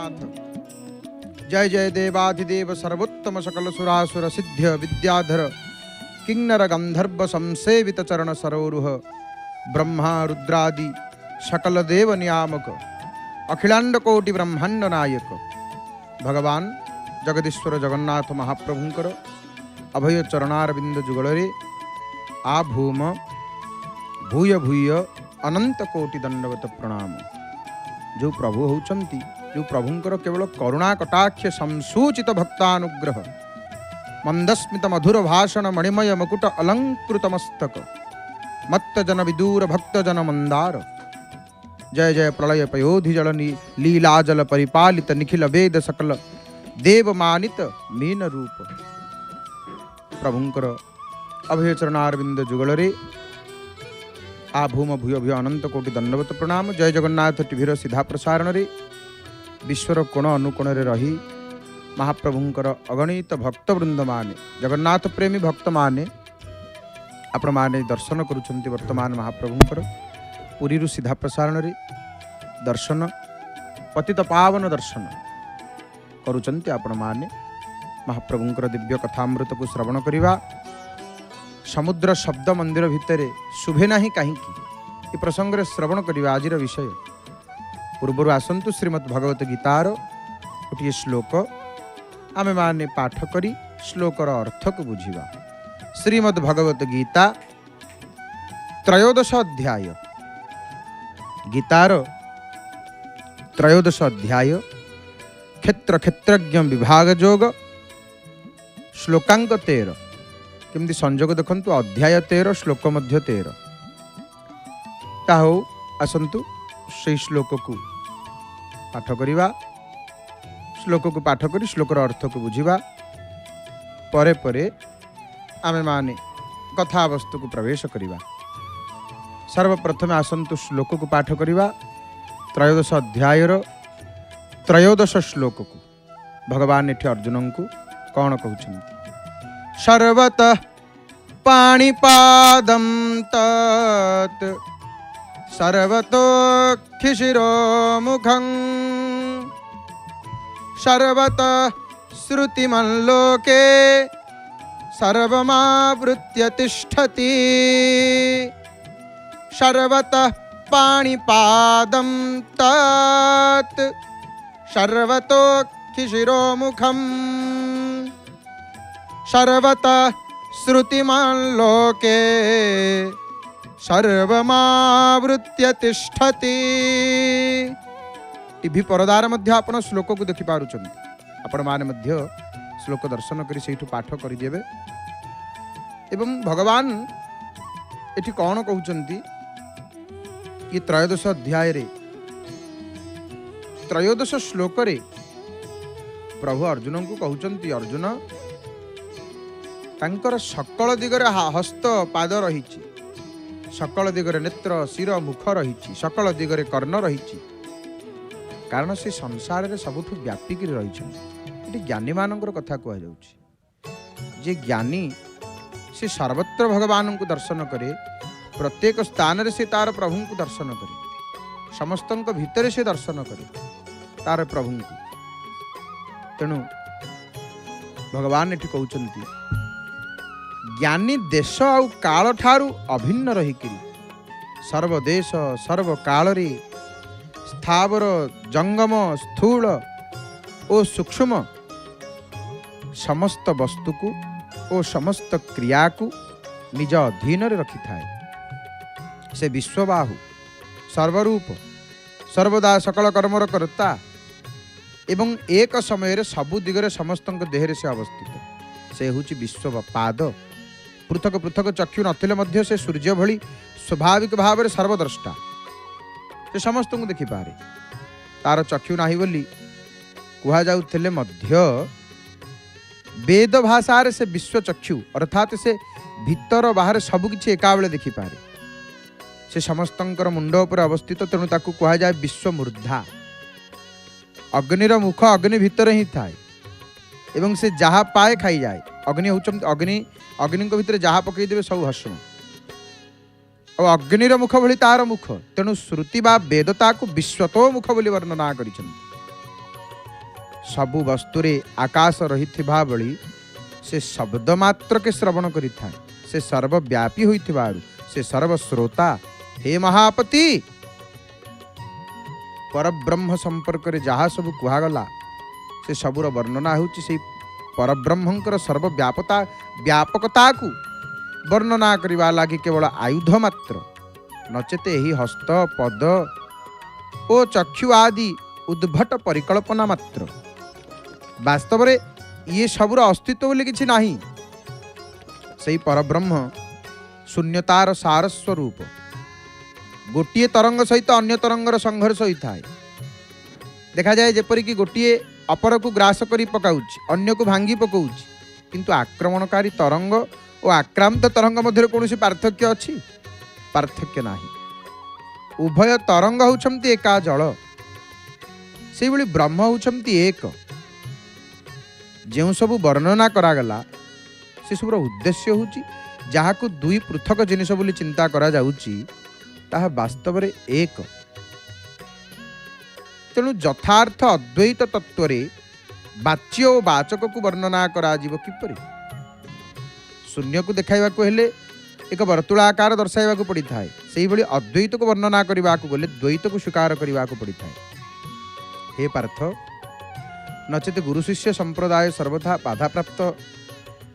जगन्नाथ। जय जय देवाधिदेव सर्वोत्तम सकल सुरासुर सिद्ध्य विद्याधर किन्नर गंधर्व संसेवित चरण सरोरुह ब्रह्मा रुद्रादि सकल देव नियामक अखिलांड कोटि ब्रह्मांड नायक भगवान जगदीश्वर जगन्नाथ महाप्रभुंकर अभय चरणारविंद जुगल आ भूम भूय भूय अनंत कोटि दंडवत प्रणाम। जो प्रभु होचंती जो प्रभुंकर केवल करुणा कटाक्ष संसूचित भक्तानुग्रह मंदस्मित मधुर भाषण मणिमय मुकुट अलंकृत मस्तक मत्त जन विदूर भक्त जन मंदार। जय जय प्रलय पयोधि जल लीला जल परिपालित निखिल वेद सकल देवमानित मीन रूप प्रभुंकर अभय चरणारविंद जुगल आ भूम भूय भूय अनंत कोटि दंडवत प्रणाम। जय जगन्नाथ टीवीर सीधा प्रसारण रे विश्वर कोण अनुकोण रही महाप्रभुंकर अगणित भक्तवृंद माने जगन्नाथ प्रेमी भक्त माने आपण माने दर्शन करुछंती। वर्तमान महाप्रभुंकर पुरी सीधा प्रसारण रे दर्शन पतित पावन दर्शन करुछंती। आपण माने महाप्रभुंकर दिव्य कथामृत को श्रवण करिवा समुद्र शब्द मंदिर भितर शुभे नाही कहीं ये प्रसंग रे श्रवण करिवा आजिर विषय। पूर्वर आसंतु श्रीमद् भगवत गीतार गोटे श्लोक आमे माने पाठ करी श्लोकर अर्थ को बुझिबा। श्रीमद् भगवत गीता त्रयोदश अध्याय गीतार त्रयोदश अध्याय क्षेत्र क्षेत्रज्ञ विभाग जोग श्लोकांक 13 केमती संजोग देखंतु अध्याय 13 श्लोक मध्य 13 ताहो आसंतु से श्लोक को पाठ करिवा। श्लोक को पाठ करी श्लोकर अर्थ को बुझिबा परे परे आमे माने कथा वस्तु को प्रवेश करिवा। सर्वप्रथम आसंतु श्लोक को पाठ करिवा त्रयोदश अध्यायर त्रयोदश श्लोक को भगवान एठी अर्जुन को कौन कहउछन्ति। सर्वतः पाणिपादं तत् सर्वतोऽखिशिरो मुखं सर्वतः श्रुतिमल्लोके सर्वमावृत्य तिष्ठति। सर्वतः पाणिपादं तत् सर्वतोऽखिशिरो मुखं सर्वतः श्रुतिमल्लोके सर्वमावृत्य तिष्ठति। टीवी परदार मध्य आपण श्लोक को देखि पारुछन। आपण माने मध्य श्लोक दर्शन करी सेठु पाठ करि देबे। एवं भगवान एठी कौन कहउचंती कि त्रयोदश अध्याय रे त्रयोदश श्लोक रे प्रभु अर्जुन को कहउचंती अर्जुन तांकर सकल दिगरे हस्त पाद रहिछि सकल दिगरे नेत्र शिर मुख रहिछि सकल दिगरे कर्ण रहिछि कारण से संसार रे सबुठु व्यापिक रहिछि। ज्ञानी मानकर कथा कह जाउछि जे ज्ञानी से सर्वत्र भगवान को दर्शन करे प्रत्येक स्थान रे से तार प्रभु को दर्शन करे समस्तंक भितर से दर्शन करे तार प्रभु को। तेणु भगवान एठी कहउचंती ज्ञानी देश आउ काल ठारू अभिन्न रहिकिरी सर्वदेश सर्व काल रे स्थावर जंगम स्थूल ओ सूक्ष्म समस्त वस्तु को ओ समस्त क्रिया को निज अधीन रे रखि थाए। से विश्वबाहु सर्वरूप सर्वदा सकल कर्मर कर्ता एवं एक समय रे सबु दिगरे समस्तंक देहरे से अवस्थित से होची विश्वपाद। पृथक पृथक चक्षु नथिले मध्य से सूर्य भली स्वाभाविक भाव में सर्वद्रष्टा से समस्त को देखि पारे तार चक्षु नाही बोली कुहा जाउथिले मध्य वेद भाषा रे से विश्व चक्षु अर्थात से भीतर बाहर सब किछि एका बेले देखि पारे से समस्तंकर मुंड उपर अवस्थित। तेणु ताकू कुहा जाय विश्व मूर्धा। अग्निर मुख अग्नि भीतर ही थाए एवं से जहा पाए खाई जाए। अग्नि होचंती अग्नि को भितर जहा पकई देबे सब हसम और अग्निर मुख भली तार मुख। तेणु श्रुति बा वेदता को विश्वतो मुख बोली वर्णना करिसेंती। सबु वस्तुरे आकाश रही भली से शब्द मात्र के श्रवण करि थाए, से सर्वव्यापी होइथिबारु से सर्वश्रोता। हे महापति, परब्रह्म संपर्क रे जहाँ सब कुहागला से सबुर वर्णना होउछि से परब्रह्मंकर सर्वव्यापता व्यापकता को वर्णना करबा लागि केवल आयुध मात्र, नचेत ही हस्त पद ओ चक्षु आदि उद्भट परिकल्पना मात्र। वास्तव में ये सबुर अस्तित्व बोली किछि नाही। सही परब्रह्म शून्यतार सार स्वरूप। गोटिए तरंग सहित अन्य तरंगर संघर्ष होता है। देखा जाए जेपरिक गोटिए अपर को ग्रास करी पकाउछि, अन्य को भांगी पकाउछि, किंतु आक्रमणकारी तरंग और आक्रांत तरंग मध्य कौन पार्थक्य अछि? पार्थक्य नाही। उभय तरंग होउछंती एका जल, से भली ब्रह्म होउछंती एक। जो सब वर्णना करागला से सबुर उद्देश्य होउछि जहाँ को दुई पृथक जिनिस बोली चिंता करा जाउछि ताहा वास्तव में एक। तेणु यथार्थ अद्वैत तत्व रे वाच्य और वाचक को वर्णना करा जीव किपरि? शून्य को देखाइबा को हेले एक वर्तुलाकार दर्शाइबा को पड़ी थाए, सेही भली अद्वैत को वर्णना करबा को गले द्वैत को स्वीकार करबा को पड़ी थाए। हे पार्थ, नचेत गुरु शिष्य संप्रदाय सर्वथा बाधा प्राप्त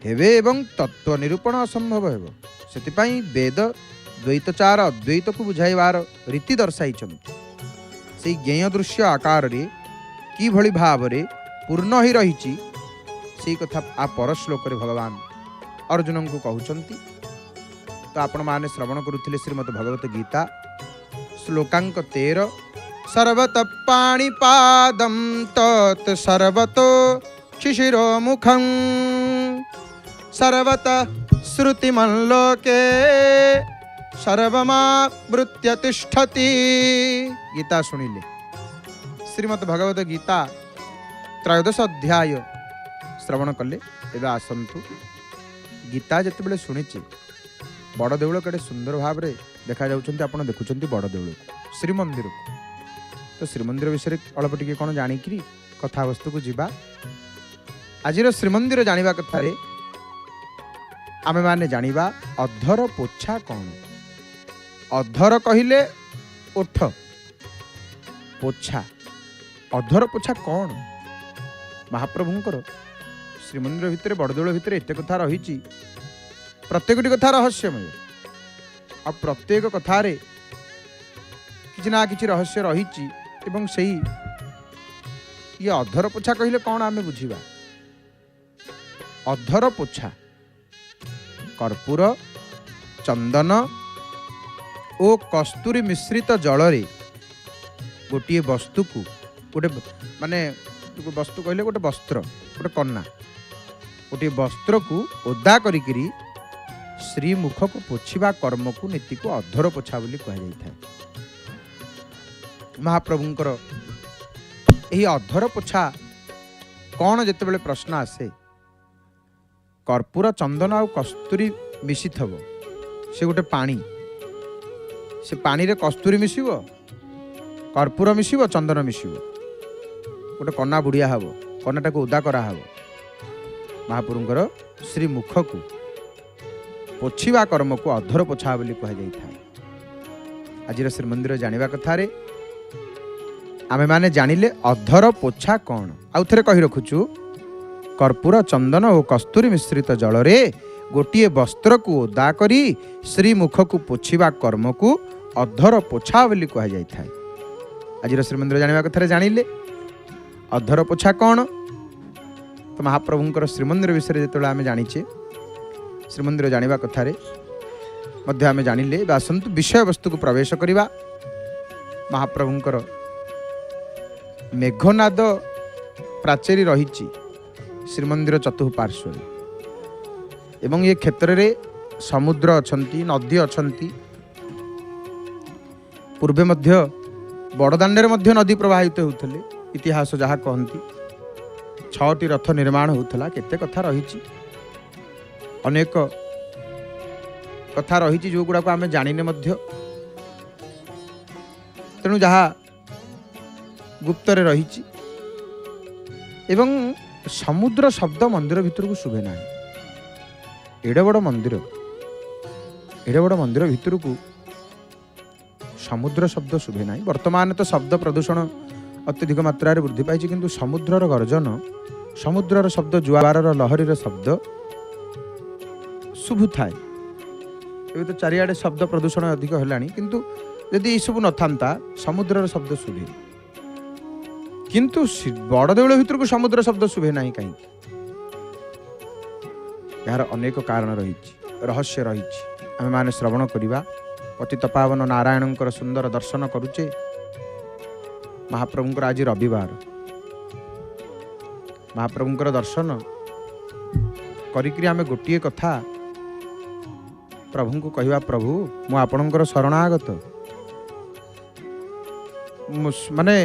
हेबे एवं तत्व निरूपण असंभव हेब। सेतिपाई वेद द्वैतचार अद्वैत को बुझाइबार रीति दर्शाइछन्ति। से ज्ञेय दृश्य आकार रे कि भली भाव रे पूर्ण ही रहिछि सेही कथा आ पर श्लोक रे भगवान अर्जुन को कहउछन्ति। तो आपण माने श्रवण करुथिले श्रीमद् भगवत गीता श्लोकांक 13। सर्वत पाणिपादं तत् सर्वतो शिशिरो मुखं सर्वत श्रुतिमल्लोके सर्वमावृत्य तिष्ठति। गीता सुनिले श्रीमद् भगवत गीता 13 अध्याय श्रवण कले। एबे आसंतु गीता जते बेले सुनिछि बड़ देउल केडे सुंदर भाव रे देखा जाउछन्ति। आपण देखुछन्ति बड़ देउल श्रीमंदिर को। तो श्रीमंदिर विषय अल्प टिके कोन जानिकरी कथा वस्तु को जीवा। आजिर श्रीमंदिर जानिबा कथा रे आमे माने जानिबा अधर पोछा कौन। अधर कहिले ओठ, पोछा अधर पोछा कौन? महाप्रभुंकर श्रीमंदिर भितर बड़देउल भितर एते कथा रही। प्रत्येकटी कथा रहस्यमय आ प्रत्येक कथारे किछि ना किछि रहस्य रही। एवं सही ये अधर पोछा कहिले कौन आमे बुझिबा। अधर पोछा कर्पूर चंदन ओ कस्तूरी मिश्रित जल रे गोटे वस्तु को गोटे माने वस्तु कहले गोटे वस्त्र गोटे कन्ना गोटे वस्त्र को ओदा करिकिरी श्रीमुख को पोछिबा कर्म को नीति को अधर पोछा बोली कह जाई था। महाप्रभुंकर यही अधर पोछा कौन जेते बेले प्रश्न आसे कर्पूर चंदन आ कस्तूरी मिसी थबो से गोटे पानी से पानी रे कस्तूरी मिसिबो कर्पूर मिसिबो चंदन मिसिबो गोटे कन्ना बुढ़िया हबो कन्नाटा को उदा करा हबो महाप्रभुंकर श्रीमुख को पोछिबा कर्म को अधर पोछा बोली कह जाई था। आजिर श्रीमंदिर जानिबा कथा रे आमे माने जानिले अधर पोछा कौन। आउ थरे कहि रखुछु कर्पूर चंदन और कस्तूरी मिश्रित जल रे गोटे वस्त्र को ओदा करी श्रीमुख को पोछिबा कर्म को अधर पोछा बोली कह जाई था। आजिर श्रीमंदिर जानिबा कथा रे जानिले अधर पोछा कौन। तो महाप्रभुंकर श्रीमंदिर विषय जेतबेले आमे जानिछे श्रीमंदिर जानिबा कथा रे मध्य आमे जानिले आसंतु विषय वस्तु को प्रवेश करिबा। महाप्रभुंकर मेघनाद प्राचेरी रहिछि श्रीमंदिर चतुःपार्श्व एवं ये क्षेत्र रे समुद्र अछंती नदी अछंती। पूर्वे मध्य बड़दाण्डे मध्य नदी प्रवाहित होउथले इतिहास जहाँ कहती 6टी रथ निर्माण होउथला। केते कथा रहिछि अनेक कथा रहिछि जो गुडा को आमे जानिने मध्य। तेणु जहाँ गुप्त रे रहिछि ଏବଂ ସମୁଦ୍ର ଶବ୍ଦ ମନ୍ଦିର ଭିତରକୁ ଶୁଭେ ନାହିଁ। ଏଡ଼େ ବଡ଼ ମନ୍ଦିର ଭିତରକୁ ସମୁଦ୍ର ଶବ୍ଦ ଶୁଭେ ନାହିଁ। ବର୍ତ୍ତମାନ ତ ଶବ୍ଦ ପ୍ରଦୂଷଣ ଅତ୍ୟଧିକ ମାତ୍ରାରେ ବୃଦ୍ଧି ପାଇଛି, କିନ୍ତୁ ସମୁଦ୍ରର ଗର୍ଜନ, ସମୁଦ୍ରର ଶବ୍ଦ, ଜୁଆରର ଲହରୀର ଶବ୍ଦ ଶୁଭୁଥାଏ। ଏବେ ତ ଚାରିଆଡ଼େ ଶବ୍ଦ ପ୍ରଦୂଷଣ ଅଧିକ ହେଲାଣି, କିନ୍ତୁ ଯଦି ଏସବୁ ନଥାନ୍ତା ସମୁଦ୍ରର ଶବ୍ଦ ଶୁଭେ। କିନ୍ତୁ ବଡ଼ଦେଉଳ ଭିତରକୁ ସମୁଦ୍ର ଶବ୍ଦ ଶୁଭେ ନାହିଁ କାହିଁକି? ଏହାର ଅନେକ କାରଣ ରହିଛି, ରହସ୍ୟ ରହିଛି। ଆମେମାନେ ଶ୍ରବଣ କରିବା, ପତିତ ପାବନ ନାରାୟଣଙ୍କର ସୁନ୍ଦର ଦର୍ଶନ କରୁଛେ। ମହାପ୍ରଭୁଙ୍କର ଆଜି ରବିବାର, ମହାପ୍ରଭୁଙ୍କର ଦର୍ଶନ କରିକିରି ଆମେ ଗୋଟିଏ କଥା ପ୍ରଭୁଙ୍କୁ କହିବା, ପ୍ରଭୁ ମୁଁ ଆପଣଙ୍କର ଶରଣାଗତ, ମାନେ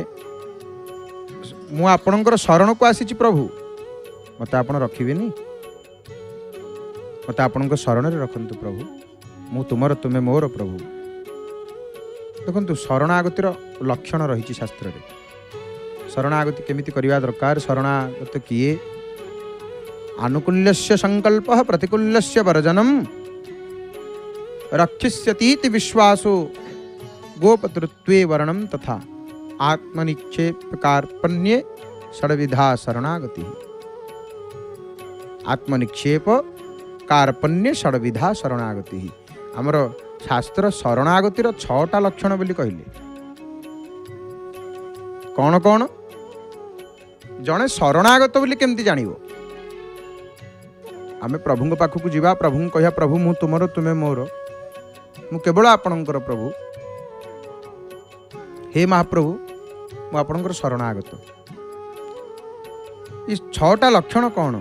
ମୁଁ ଆପଣଙ୍କର ଶରଣକୁ ଆସିଛି ପ୍ରଭୁ, ମୋତେ ଆପଣ ରଖିବେନି, ମୋତେ ଆପଣଙ୍କ ଶରଣରେ ରଖନ୍ତୁ ପ୍ରଭୁ, ମୁଁ ତୁମର ତୁମେ ମୋର ପ୍ରଭୁ। ଦେଖନ୍ତୁ ଶରଣାଗତିର ଲକ୍ଷଣ ରହିଛି ଶାସ୍ତ୍ରରେ। ଶରଣାଗତି କେମିତି କରିବା ଦରକାର? ଶରଣାଗତ କିଏ? ଆନୁକୂଲ୍ୟସ୍ୟ ସଂକଳ୍ପ ପ୍ରତିକୂଲ୍ୟସ୍ୟ ବର୍ଜନମ୍ ରକ୍ଷିଷ୍ୟତୀତି ବିଶ୍ୱାସୋ ଗୋପତୃତ୍ୱେ ବର୍ଣ୍ଣଂ ତଥା ଆତ୍ମନିକ୍ଷେପ କାର୍ପଣ୍ये ଷଡ଼ବିଧା ଶରଣାଗତି। ଆତ୍ମନିକ୍ଷେପ କାର୍ପଣ୍ये ଷଡ଼ବିଧା ଶରଣାଗତି। ଆମର ଶାସ୍ତ୍ର ଶରଣାଗତିର 6ଟା ଲକ୍ଷଣ ବୋଲି କହିଲେ। କ'ଣ କ'ଣ? ଜଣେ ଶରଣାଗତ ବୋଲି କେମିତି ଜାଣିବ? ଆମେ ପ୍ରଭୁଙ୍କ ପାଖକୁ ଯିବା, ପ୍ରଭୁଙ୍କୁ କହିବା, ପ୍ରଭୁ ମୁଁ ତୁମର ତୁମେ ମୋର, ମୁଁ କେବଳ ଆପଣଙ୍କର ପ୍ରଭୁ, ହେ ମହାପ୍ରଭୁ ମୁଁ ଆପଣଙ୍କର ଶରଣାଗତ। ଏ 6ଟା ଲକ୍ଷଣ କ'ଣ?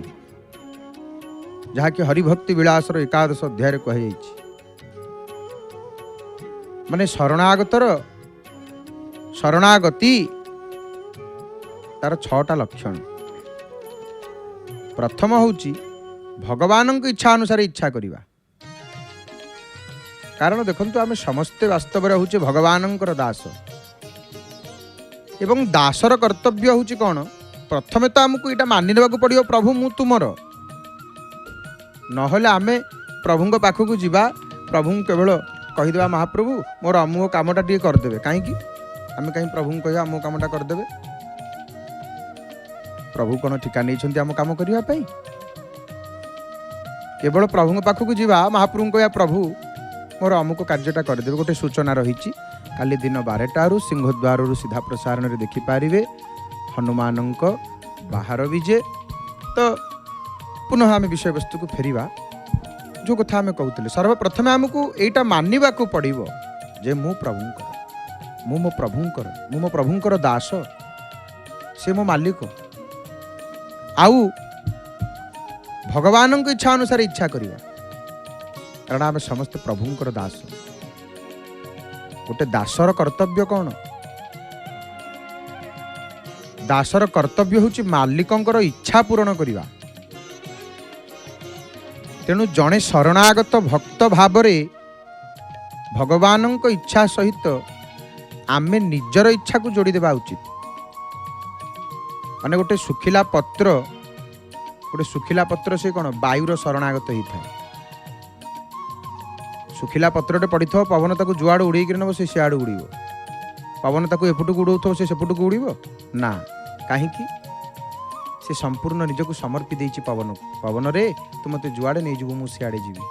ଯାହାକି ହରିଭକ୍ତି ବିଳାସର 11 ଅଧ୍ୟାୟରେ କୁହାଯାଇଛି। ମାନେ ଶରଣାଗତି ତାର 6ଟା ଲକ୍ଷଣ। ପ୍ରଥମ ହେଉଛି ଭଗବାନଙ୍କ ଇଚ୍ଛା ଅନୁସାରେ ଇଚ୍ଛା କରିବା। କାରଣ ଦେଖନ୍ତୁ ଆମେ ସମସ୍ତେ ବାସ୍ତବରେ ହେଉଛେ ଭଗବାନଙ୍କର ଦାସ, ଏବଂ ଦାସର କର୍ତ୍ତବ୍ୟ ହେଉଛି କ'ଣ? ପ୍ରଥମେ ତ ଆମକୁ ଏଇଟା ମାନି ନେବାକୁ ପଡ଼ିବ, ପ୍ରଭୁ ମୁଁ ତୁମର। ନହେଲେ ଆମେ ପ୍ରଭୁଙ୍କ ପାଖକୁ ଯିବା, ପ୍ରଭୁଙ୍କୁ କେବଳ କହିଦେବା ମହାପ୍ରଭୁ ମୋର ଅମୁକ କାମଟା ଟିକେ କରିଦେବେ। କାହିଁକି? ଆମେ କାହିଁ ପ୍ରଭୁଙ୍କୁ କହିବା ଅମୁକ କାମଟା କରିଦେବେ? ପ୍ରଭୁ କ'ଣ ଠିକା ନେଇଛନ୍ତି ଆମ କାମ କରିବା ପାଇଁ? କେବଳ ପ୍ରଭୁଙ୍କ ପାଖକୁ ଯିବା, ମହାପ୍ରଭୁଙ୍କୁ କହିବା ପ୍ରଭୁ ମୋର ଅମୁକ କାର୍ଯ୍ୟଟା କରିଦେବେ। ଗୋଟେ ସୂଚନା ରହିଛି, କାଲି ଦିନ 12ଟାରୁ ସିଂହଦ୍ୱାରରୁ ସିଧା ପ୍ରସାରଣରେ ଦେଖିପାରିବେ ହନୁମାନଙ୍କ ବାହାର ବିଜେ। ତ ପୁନଃ ଆମେ ବିଷୟବସ୍ତୁକୁ ଫେରିବା। ଯେଉଁ କଥା ଆମେ କହୁଥିଲେ, ସର୍ବପ୍ରଥମେ ଆମକୁ ଏଇଟା ମାନିବାକୁ ପଡ଼ିବ ଯେ ମୁଁ ପ୍ରଭୁଙ୍କର, ମୁଁ ମୋ ପ୍ରଭୁଙ୍କର ଦାସ, ସେ ମୋ ମାଲିକ। ଆଉ ଭଗବାନଙ୍କ ଇଚ୍ଛା ଅନୁସାରେ ଇଚ୍ଛା କରିବା, କାରଣ ଆମେ ସମସ୍ତେ ପ୍ରଭୁଙ୍କର ଦାସ। ଗୋଟେ ଦାସର କର୍ତ୍ତବ୍ୟ କ'ଣ? ଦାସର କର୍ତ୍ତବ୍ୟ ହେଉଛି ମାଲିକଙ୍କର ଇଚ୍ଛା ପୂରଣ କରିବା। ତେଣୁ ଜଣେ ଶରଣାଗତ ଭକ୍ତ ଭାବରେ ଭଗବାନଙ୍କ ଇଚ୍ଛା ସହିତ ଆମେ ନିଜର ଇଚ୍ଛାକୁ ଯୋଡ଼ିଦେବା ଉଚିତ। ମାନେ ଗୋଟେ ଶୁଖିଲା ପତ୍ର ସେ କ'ଣ ବାୟୁର ଶରଣାଗତ ହେଇଥାଏ। ଶୁଖିଲା ପତ୍ରଟେ ପଡ଼ିଥିବ, ପବନ ତାକୁ ଯୁଆଡ଼ୁ ଉଡ଼େଇକିରି ନେବ, ସେ ସିଆଡ଼ୁ ଉଡ଼ିବ। ପବନ ତାକୁ ଏପଟକୁ ଉଡ଼ଉଥିବ, ସେ ସେପଟକୁ ଉଡ଼ିବ ନା। କାହିଁକି? ସେ ସମ୍ପୂର୍ଣ୍ଣ ନିଜକୁ ସମର୍ପି ଦେଇଛି ପବନକୁ। ପବନରେ ତୁ ମୋତେ ଯୁଆଡ଼େ ନେଇଯିବୁ ମୁଁ ସିଆଡ଼େ ଯିବି।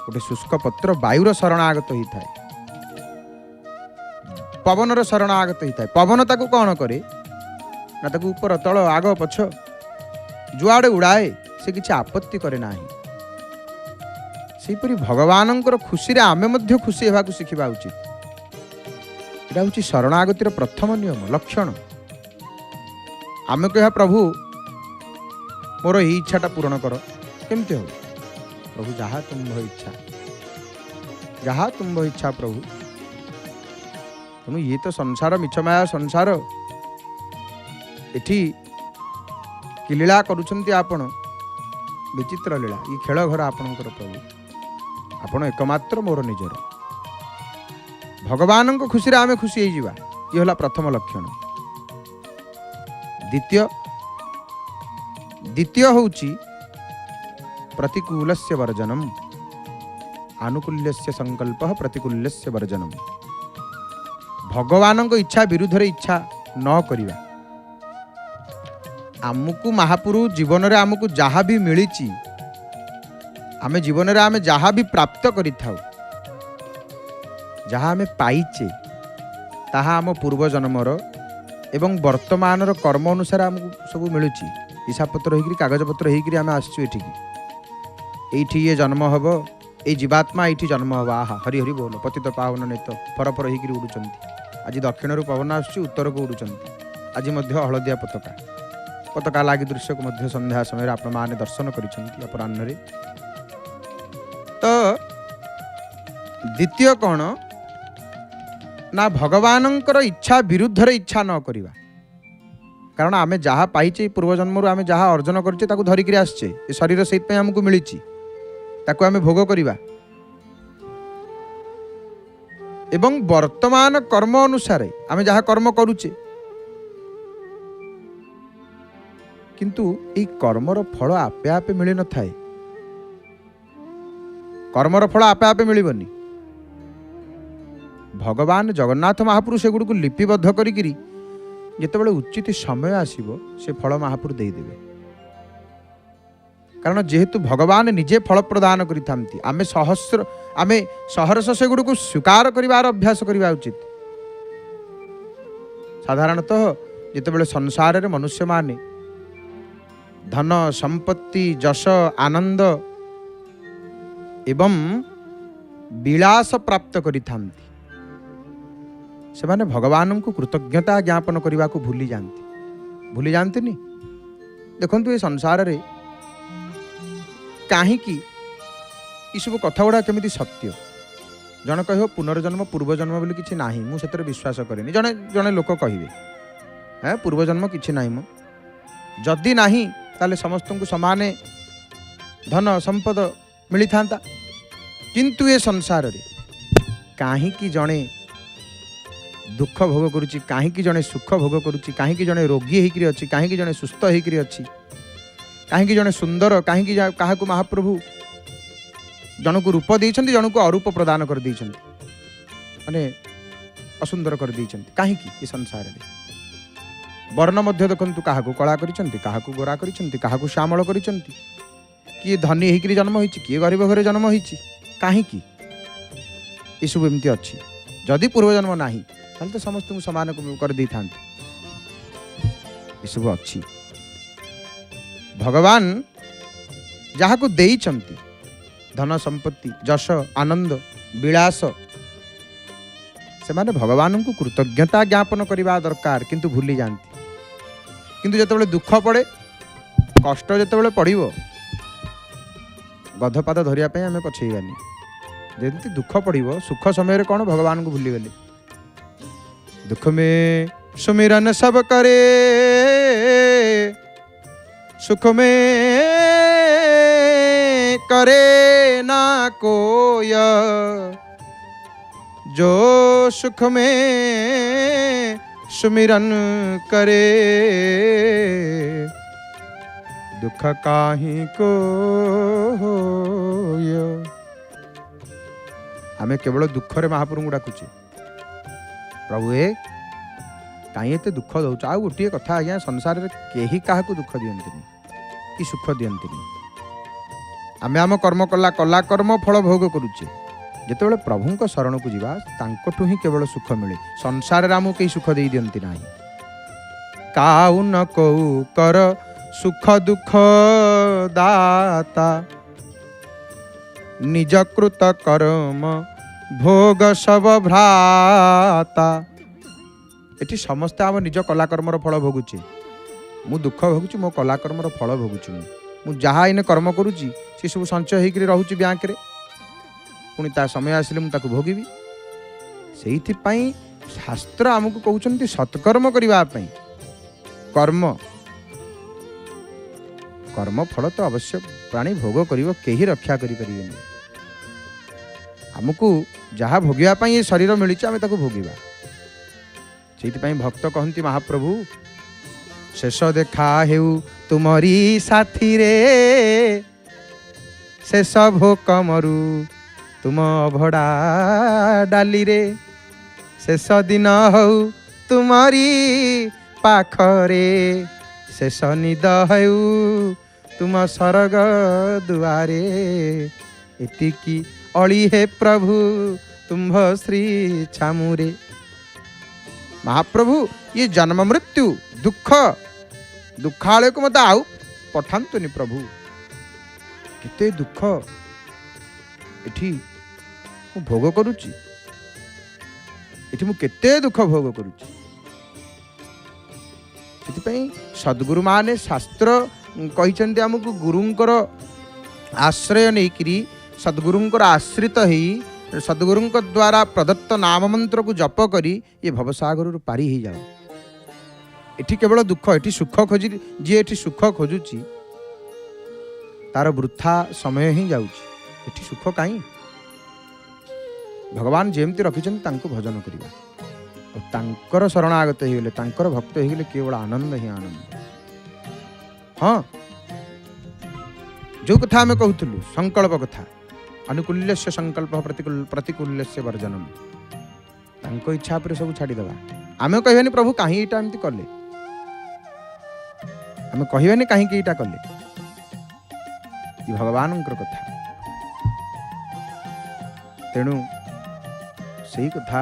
ଗୋଟେ ଶୁଷ୍କ ପତ୍ର ବାୟୁର ଶରଣାଗତ ହେଇଥାଏ, ପବନର ଶରଣାଗତ ହେଇଥାଏ। ପବନ ତାକୁ କ'ଣ କରେ ନା, ତାକୁ ଉପର ତଳ ଆଗ ପଛ ଯୁଆଡ଼େ ଉଡ଼ାଏ, ସେ କିଛି ଆପତ୍ତି କରେ ନାହିଁ। ସେହିପରି ଭଗବାନଙ୍କର ଖୁସିରେ ଆମେ ମଧ୍ୟ ଖୁସି ହେବାକୁ ଶିଖିବା ଉଚିତ। ଏଇଟା ହେଉଛି ଶରଣାଗତିର ପ୍ରଥମ ନିୟମ, ଲକ୍ଷଣ। ଆମେ କହିବା ପ୍ରଭୁ ମୋର ଏହି ଇଚ୍ଛାଟା ପୂରଣ କର, କେମିତି ହେବ? ପ୍ରଭୁ ଯାହା ତୁମ୍ଭ ଇଚ୍ଛା ପ୍ରଭୁ। ତେଣୁ ଇଏ ତ ସଂସାର, ମିଛମାୟା ସଂସାର, ଏଠି କି ଲୀଳା କରୁଛନ୍ତି ଆପଣ, ବିଚିତ୍ର ଲୀଳା। ଏ ଖେଳ ଘର ଆପଣଙ୍କର ପ୍ରଭୁ, ଆପଣ ଏକମାତ୍ର ମୋର ନିଜର। ଭଗବାନଙ୍କ ଖୁସିରେ ଆମେ ଖୁସି ହେଇଯିବା, ଇଏ ହେଲା ପ୍ରଥମ ଲକ୍ଷଣ। ଦ୍ୱିତୀୟ, द्वितीय होउची प्रतिकूलस्य वर्जनम, आनुकूल्यस्य संकल्प प्रतिकूल्यस्य वर्जनम। भगवान को इच्छा विरुद्ध रे इच्छा न करिवा। आमको महापुरु जीवन रे आमको जहाँ भी मिली, आम जीवन रे आम जहाँ भी प्राप्त करि थाउ, जहाँ आम पाइचे ताहा आम पूर्व जन्मर एवं वर्तमान कर्म अनुसार आमको सब मिलूँ। हिसाबपत्र होकर कागज पत्र होकर आम आसचु एठी ये जन्म हम, ये जीवात्मा ये जन्म हम। आहा हरि हरि बोल। पतित पावन नेत फरफर होकर उड़ुंट। आज दक्षिण रु पवन आसुच्ची, उत्तर को उड़ुंट। आज हलदिया पताका पताका लगी दृश्य को संध्या समय आपण मैंने दर्शन कर। तो द्वितीय कौन ना भगवानंकर इच्छा विरुद्ध रे इच्छा न करिवा। कारण आमे जहाँ पाइचे पूर्वजन्म आमे जहाँ अर्जन करछे ताकू धरिक आसचे। ए शरीर से आमको मिली, ताकू आमे भोग करिवा। एवं वर्तमान कर्म अनुसार आमे जहाँ कर्म करुचे, किंतु ए कर्मर फल आपे आपे मिली न थाए। कर्मर फल आपे आपे मिलबनी। भगवान जगन्नाथ महाप्रभु से गुड़ को लिपिबद्ध करी जितेबाला उचित समय आसीबो से फल महाप्रभु देदेवे। कारण जेहेतु भगवान निजे फल प्रदान करिथांती, आमे सहरस से गुड़ को स्वीकार करिवार अभ्यास करिवा उचित। साधारणतः जितेबाला संसार रे मनुष्य माने धन संपत्ति यश आनंद एवं विलास प्राप्त करिथांती, से माने भगवान को कृतज्ञता ज्ञापन करने को भूली जाती नी। देखु ये संसार रे कहीं सब कथा गुड़ा केमिति सत्य। जन कह पुनर्जन्म पूर्वजन्म बोली किसी ना, मुझे विश्वास करेनि। जड़े जड़े लोक कहे है पूर्वजन्म किसी ना, जदि नाही ताले समस्त को समान धन संपद मिली था। किंतु ये संसार रे कहीं जड़े दुख भोग करुच्ची, कहीं जड़े सुख भोग करुच्ची, कहीं जड़े रोगी होकर अच्छी, कहीं जड़े सुस्थ होकर अच्छी, कहीं जड़े सुंदर, कहीं क्या महाप्रभु जन को रूप देइछन्ति, जन को अरूप प्रदान कर देइछन्ति, माने असुंदर कर देइछन्ति। कहीं ये संसार रे वर्ण मध्य देखंतु, क्या कला करिछन्ति, क्या गोरा करिछन्ति, क्या श्यामल करिछन्ति, किए धनी होकर जन्म होइछि, किए गरीब घर जन्म होइछि। कहीं ये सब एमती अच्छी। जदि पूर्वजन्म नाही ताले तो समस्त को समान कर दी था। ये सब अच्छी। भगवान जहाँ को देइछन्ति धन संपत्ति यश आनंद विलास, से माने भगवान को कृतज्ञता ज्ञापन करवा दरकार, किंतु भूली जाती। किंतु जितेबाला दुख पड़े, कष्ट जितेबाला पड़िबो, गधपाद धरिया पे आमे पछेइबानी। जदि दुख पड़िबो, सुख समय कौन भगवान को भूली गले। दुख में सुमिरन सब करे, सुख में करे ना कोय, जो सुख में सुमिरन करे, दुख काहीं को होय। आमे केवल दुख रे महाप्रभु को डाकुचे, प्रभु ए कहीं एते दुख दौच। आ गोटे कथा आज्ञा, संसार रे केही काहा को दुख दियंतिनी कि सुख दियंतिनी। आमे आम कर्म कला कर्म फल भोग करुचे। जेतेबेले प्रभु को शरण को जीवा, तांकठु ही केवल सुख मिले। संसार रे आमको केही सुख देई दियंति नाही। काउ न को कर सुख दुख दाता, निज कृत कर्म भोग सब भ्राता। एटी समस्त आम निज कलाकर्मर फल भोगुचे। मु दुख भोगुची, मो कलाकर्मर फल भोगुची। मु जहाँ इन कर्म करुची से सब संचय होकर रोचे बैंक रे, पुणी ता समय आसिले मु ताकु भोगिबी। सेइथिपाई शास्त्र आमको कहउचंती सत्कर्म करिबा पई। कर्म कर्म फल तो अवश्य प्राणी भोग करिवो, केही रक्षा करि परिबेनी। आमको जहाँ भोगिबा पई ये शरीर मिली, आमे ताकु भोगिबा। सेइथिपाई भक्त कहंती महाप्रभु शेष देखा हेउ तुमरी साथी रे शेष भोक मरु तुम अभड़ा डाली रे शेष दिन हौ तुमरी पाखरे शेष निद हेउ तुम सरग दुआरे एतिकी अली हे प्रभु तुम्भ श्री छामुरे। महाप्रभु ये जन्म मृत्यु दुख दुखालय को मत आउ पठांतुनि प्रभु केते दुख एठी मु भोग करूची एठी मु केते दुख भोग करूची। ସେଥିପାଇଁ ସଦ୍ଗୁରୁ ମାନେ ଶାସ୍ତ୍ର କହିଛନ୍ତି ଆମକୁ ଗୁରୁଙ୍କର ଆଶ୍ରୟ ନେଇକିରି ସଦ୍ଗୁରୁଙ୍କର ଆଶ୍ରିତ ହେଇ ସଦ୍ଗୁରୁଙ୍କ ଦ୍ୱାରା ପ୍ରଦତ୍ତ ନାମ ମନ୍ତ୍ରକୁ ଜପ କରି ଏ ଭବସାଗରରୁ ପାରି ହେଇଯାଉ। ଏଠି କେବଳ ଦୁଃଖ ଏଠି ସୁଖ ଖୋଜି ଯିଏ ଏଠି ସୁଖ ଖୋଜୁଛି ତାର ବୃଥା ସମୟ ହିଁ ଯାଉଛି। ଏଠି ସୁଖ କାହିଁ? ଭଗବାନ ଯେମିତି ରଖିଛନ୍ତି ତାଙ୍କୁ ଭଜନ କରିବା ଆଉ ତାଙ୍କର ଶରଣାଗତ ହେଇଗଲେ ତାଙ୍କର ଭକ୍ତ ହେଇଗଲେ କେବଳ ଆନନ୍ଦ ହିଁ ଆନନ୍ଦ। ହଁ ଯୋଉ କଥା ଆମେ କହୁଥିଲୁ ସଂକଳ୍ପ କଥା अनुकूल्यस्य संकल्प प्रतिकूल्यस्य वर्जनम तांको इच्छा पर सब छाड़ीदेवा। आम कहबानी प्रभु कहीं एटा एमती कले आम कहबानी कहीं एटा कले भगवान कथा तेणु सही कथा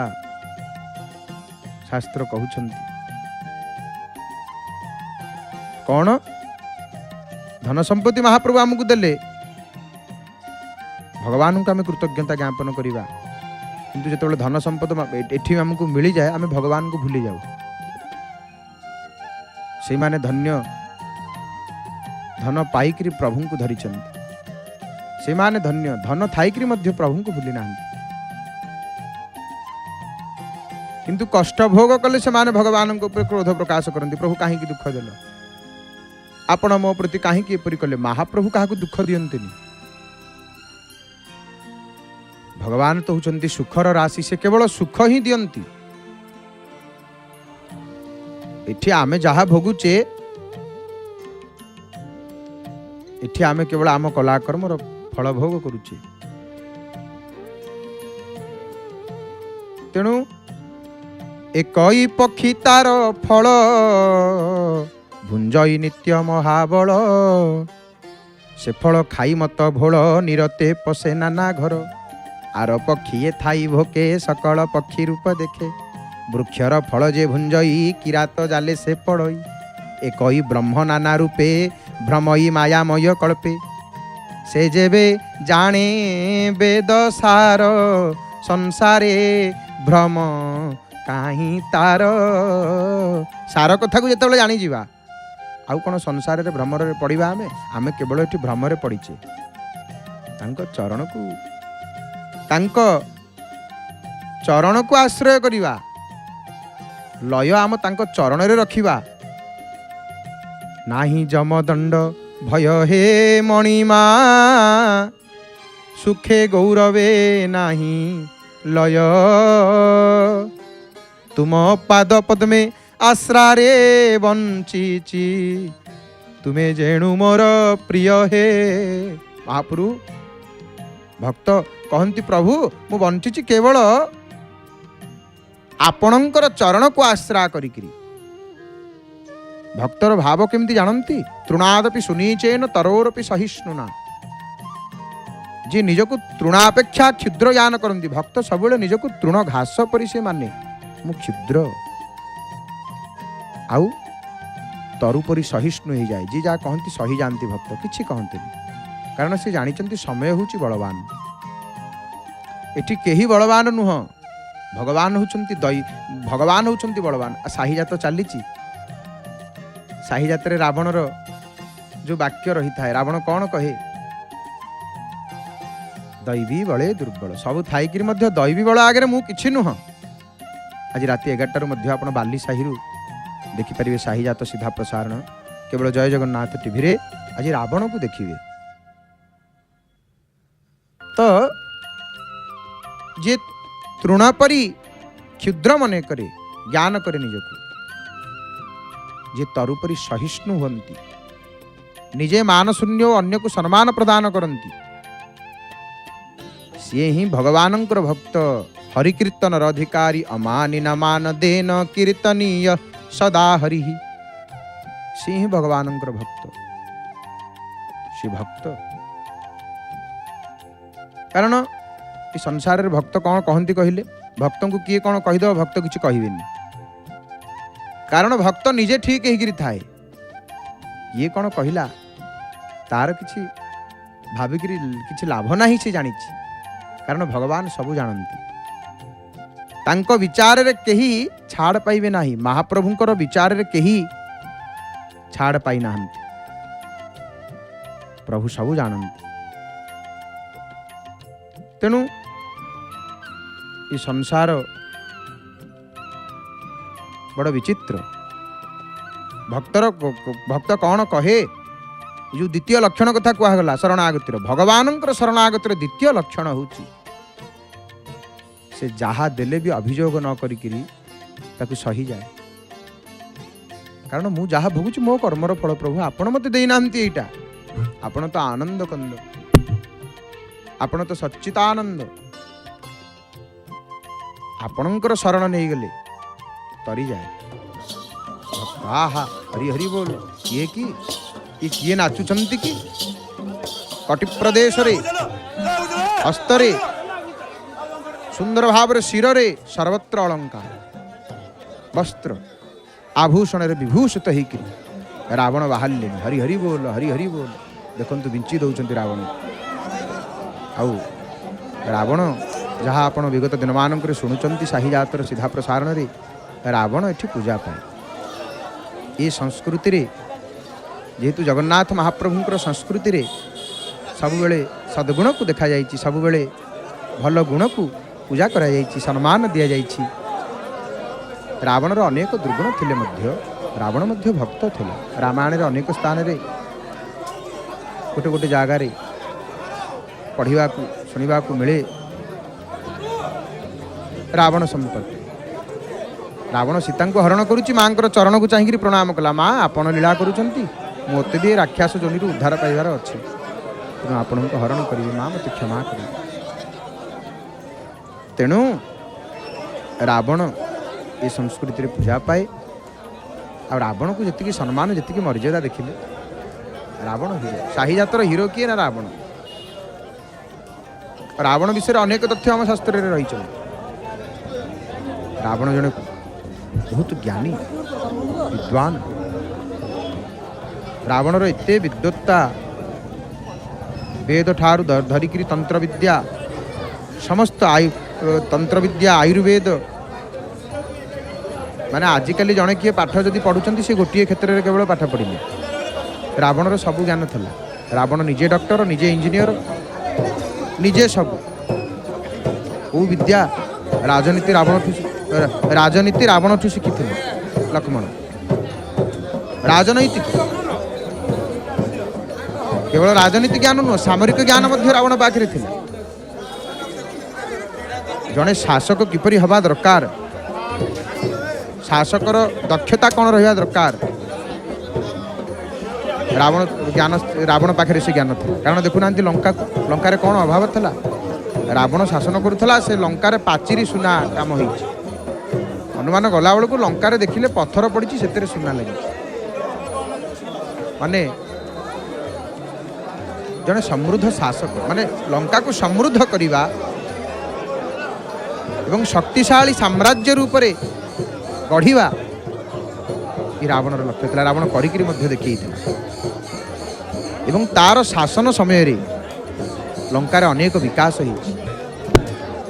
शास्त्र कहउछंती कौन धन संपत्ति महाप्रभु आमको देले भगवान को आम कृतज्ञता ज्ञापन करवा किंतु जो धन संपद एठी आमको मिली जाए आम भगवान को भूली जाऊ। से माने धन्य धन पाइकरी प्रभु को धरी से माने धन्य धन थाइकरी मध्य प्रभु को भूली ना किंतु कष्ट भोग कले से माने भगवान को क्रोध प्रकाश करती प्रभु कहीं दुख देल आपण मो प्रति कहीं एपरी कले। महाप्रभु क्या दुख दियंती भगवान तो होचंती सुखर राशि से केवल सुख ही दियंती। एठी आमे जहा भोगुचे एठी आमे केवल आम कलाकर्मर फल भोग करुचे। तेणु एकई पक्षी तार फल भुंजई नित्य महाबल से फल खाई मत भोल निरते पसे नाना घर आर पक्षी थाई भोके सकल पक्षी रूप देखे वृक्षर फल जे भुंजई किरात जाले से पड़ई एकई ब्रह्म नाना रूपे भ्रमई मायामय कल्पे से जेबे जाने वेद सार संसारे भ्रम काहीं तार सार कथा को जिते जानी जीवा आउ कौन संसार रे भ्रमर पड़िबा आमे केवल एठी भ्रमरे पड़ीचे तांको चरण को आश्रय करिवा लय आम तांको चरण रे रखिबा नाही जमदंड भय हे मणिमा सुखे गौरवे नाही लय तुम पाद पद्मे आश्रारे बंचीची तुम्हें जेणु मोर प्रिय हे। महाप्रभु भक्त कहती प्रभु मु बंची केवल आपणकर चरण को आश्रा करी भक्तर भाव केमती जानती तृणादपि सुनीचेन तरोरपि सहिष्णुना जी निजको तृणापेक्षा क्षुद्र ज्ञान करती भक्त सब निजको तृण घास परि से माने मु क्षुद्र आउ तरु परि सहिष्णु हो जाए जी जहाँ कहती सही जानती भक्त किछि कहते कारण से जानी समय हूँ बलवान एटी केही बलवान नुह भगवान होउछंती भगवान होउछंती बलवान। साही जात चली साही जातरे रावणर जो वाक्य रही था रावण कौन कहे दैवी बले दुर्बल सब थाई दैवी बल आगे मु किछि नुह। आज राति 11 मध्य आपण बाली साही देखिपारे साही जात सीधा प्रसारण केवल जय जगन्नाथ टीवी रे आज रावण को देखिए तो जे तृणपरी क्षुद्र मने करे ज्ञान करे निजको जे तरुपरी सहिष्णु हंती निजे मान शून्य अन्य को सम्मान प्रदान करती सी ही भगवान भक्त हरिकीर्तन अधिकारी अमानि न मान देन कीर्तनीय सदा हरि सी ही भगवान भक्त सी भक्त कारण ये संसार रे भक्त कौन कहती कहले भक्त को किए कौन कहीदेव भक्त किसी कहबेनि कारण भक्त निजे ठीक होकर थाए ये कौन कहला तार किसी भाविक किसी लाभ ना से जानी कारण भगवान सबू जानती तांको विचार रे कहीं छाड़ पाइबे नाही महाप्रभुंकर विचार रे कहीं छाड़ पाई ना प्रभु सबू जानती तेणु ये संसार बड़ विचित्र भक्त कौन कहे जो द्वितीय लक्षण कथा कहगला शरणागतिर भगवान शरणागतिर द्वितीय लक्षण होची से जहा देले भी अभियोग न करिकिरी ताकू सही जाए कारण मु जहा भोगुची मो कर्मर फल प्रभु आपण मते देई नांती एटा आपण तो आनंद कंद आपण तो सच्चितानंद आपणकर शरण नहीं गले तरी जाए आहा हरि हरि बोल किए कि ये किए नाचुचंती कि कटि प्रदेश रे हस्तरे सुंदर भाव शिर रे सर्वत्र अलंकार वस्त्र आभूषण रे विभूषित होकर रावण बाहर हरि हरि बोल देखु विंची दौरान रावण आउ रावण जहाँ आपण विगत दिन मानक शुणुंट शाही जातर सीधा प्रसारण रे रावण एठी पूजा पाए ये संस्कृति रे जेहेतु जगन्नाथ महाप्रभुंकर संस्कृति रे सबुबले सद्गुण को देखा जाइछि सबुबले भल गुण को पूजा करा जाइछि सम्मान दिया जाइछि रावणर अनेक दुर्गुण थिले मध्य रावण मध्य भक्त थिला रामायण रे अनेक स्थान रे गोटे गोटे जगह रे पढ़िबा को सुनिबा को मिले रावण संपत्ति रावण सीता को हरण करुच्ची माँ चरण को चाहिए प्रणाम कला माँ आपण लीला करुँच मत भी राक्षस जोनि उद्धार पाइबार अच्छे तेणु आपण को हरण करेंगे माँ मत क्षमा कर तेणु रावण ये संस्कृति रे पूजा पाए आ रावण को जी सम्मान जी मर्यादा देखिले रावण हीरो शाही जातर हीरो किए ना रावण रावण विषय अनेक तथ्य आम शास्त्र रही रावण जने बहुत ज्ञानी विद्वान रावणर एते विद्वत्ता वेद ठारू धरिकी तंत्र विद्या समस्त तंत्र विद्या आयुर्वेद माने आजिकल जड़े किए पाठ जदि पढ़ुं से गोटे क्षेत्र में केवल पाठ पढ़िले रावणर सबू ज्ञान था रावण निजे डॉक्टर निजे इंजीनियर निजे सब वो विद्या राजनीति रावण ठू शिखी लक्ष्मण राजनैतिक केवल राजनीति ज्ञान नुह सामरिक ज्ञान रावण पाखे थे जड़े शासक किपरि हवा दरकार शासकर दक्षता कौन रहा दरकार रावण ज्ञान रावण पाखे से ज्ञान था कारण देखुना लंका कौन अभाव था रावण शासन करुला से लंकार पाचिरी सुना काम हो हनुमान गला बेलू लंकार देखिले पत्थर पड़ी से सुना लगे माने जड़े समृद्ध शासक माने लंका को समृद्ध करवा एवं शक्तिशाली साम्राज्य रूप से गढ़ा ये रावणर लक्ष्य था रावण करी देखी एवं तार शासन समय लंकार अनेक विकास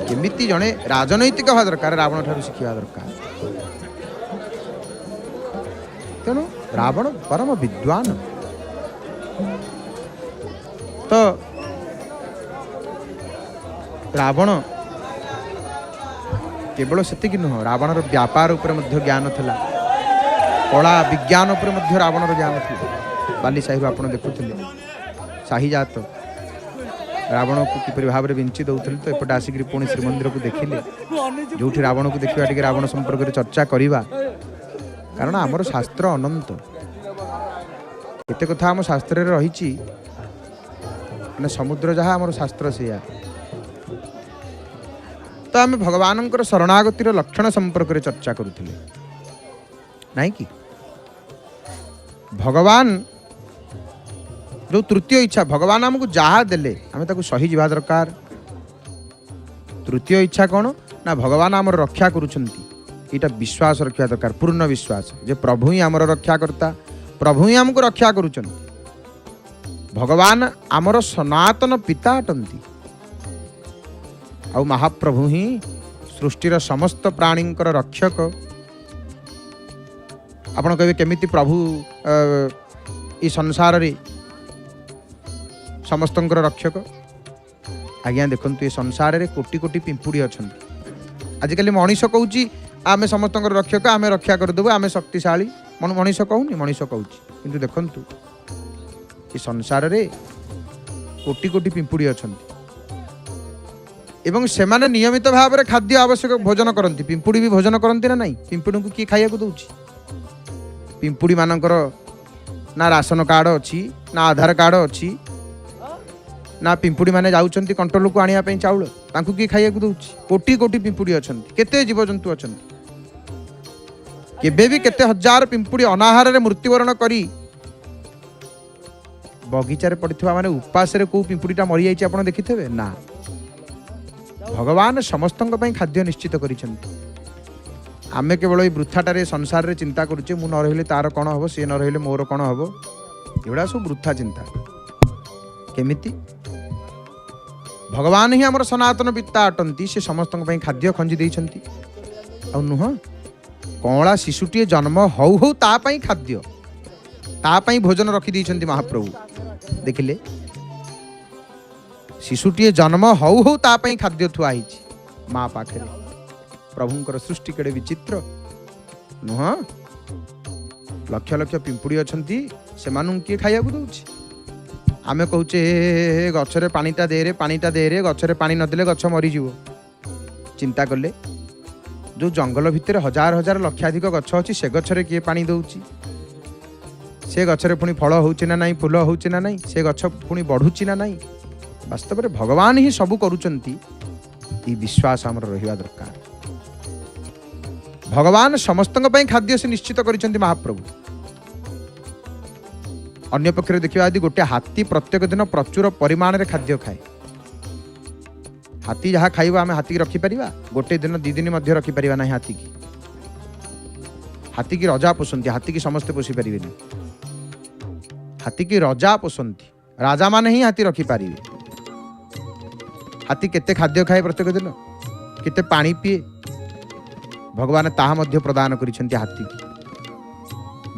केमिति जड़े राजनैतिक हवा दरकार रावण ठारू शिखा दरकार तेणु रावण परम विद्वान तो रावण केवल सेतिक नुह रावणर व्यापार उपर ज्ञान था कला विज्ञान उपर रावणर ज्ञान था बाली साहिब आप देखुले शाही जात रावण को किपरि भाव में विंची दौले तो एपटे आसिक पुणी श्रीमंदिर को देखिले जो रावण को देखा टे रावण संपर्क में चर्चा करवा कारण आमर शास्त्र अनंत एत कथा आम शास्त्र रही मैंने समुद्र जहाँ आम शास्त्र से तो आम भगवान शरणागतिर लक्षण संपर्क में चर्चा करुले नहीं कि भगवान जो तृतीय इच्छा भगवान आमको जहाँ देले आम ताकू सही जावा दरकार। तृतीय इच्छा कौन ना भगवान आमर रक्षा करुछंती इटा विश्वास रखा दरकार पूर्ण विश्वास जे प्रभु ही आमर रक्षा करता प्रभु ही आमको रक्षा करुछंती। भगवान आमर सनातन पिता अटंती आ महाप्रभु ही सृष्टिर समस्त प्राणींकर रक्षक। आपण कहे केमिति प्रभु ई संसार रे समस्तंकर रक्षक। आज्ञा देखु ये संसार रे कोटि कोटि पिंपुड़ी अच्छा आजिकल मनीष कौच आम समस्त रक्षक आम रक्षा करदेबू आम शक्तिशाली मनीष कहूनी मनीष कौच किंतु देखु ये संसार रे कोटि कोटि पिंपुड़ी अच्छा एवं से माने नियमित भाव में खाद्य आवश्यक भोजन करती पिंपुड़ी भी भोजन करती ना नहीं पिंपुड़ी को किए खाया दौर पिंपुड़ी मानकर ना राशन कार्ड अच्छी ना आधार कार्ड अच्छी ना पिंपुड़ी माने जाउछंती कंट्रोल को आनिया पे चाउल तांकु किए खाया दौर कोटि कोटि पिंपुड़ी अच्छा केते जीवजंतु अच्छा केबे भी केते हजार पिंपुड़ी अनाहार रे मृत्युवरण करी बगीचार पड़िथिबा माने उपास रे को पिंपुड़ीटा मरी जाइछि आपण देखिथेबे ना भगवान समस्तंक पई खाद्य निश्चित करिसेंती। आमे केवल ये वृथाटारे संसार रे चिंता करुचे मु न रहिले तार कौन हम सी न रहिले मोर कौन हम एगुड़ा सब वृथा चिंता केमिति भगवान ही आमर सनातन पिता अटंती से समस्तंक पई खाद्य खंजी देइछंती आ नुह कौला शिशुटीए जन्म हौ हौ ता पई खाद्य ता पई भोजन रखी देइछंती महाप्रभु देखिले शिशुटीए जन्म हौ हौ ता पई खाद्य थुआ हिची माँ पाखे प्रभुंकर सृष्टि केड़े विचित्र नुह लक्ष लक्ष पिंपुड़ी अच्छी से किए खाया दौर आमे कहूचे गछरे पानीटा दे रे गछरे पानी नदेले गछ मरीज चिंता कले जो जंगल भितर हजार हजार लक्षाधिक गछ अच्छी से गछरे किए पानी दौची से गछरे पुणी फल होउची ना नहीं फूल होउची ना नहीं से गछ पुणी बढ़ुची ना नहीं वास्तव में भगवान ही सबू करुचंती ई विश्वास आमर रहिबा दरकार। भगवान समस्तंक पई खाद्य से निश्चित करिसेंती महाप्रभु। अन्य पक्षरे देखिबा यदि गोटे हाथी प्रत्येक दिन प्रचुर परिमाण रे खाद्य खाए हाथी जहाँ खाइबा आमे हाथी रखी परिबा गोटे दिन दी दिन मध्य रखी परिबा नहीं हाथी की रजा पोषंती हाथी की समस्त पोषी परिबेनी हाथी की रजा पोषंती राजा माने ही हाथी रखी पारिबे। हाथी केते खाद्य खाए प्रत्येक दिन केते पानी पिए भगवान ताहा मध्य प्रदान करिसेंती हाथी की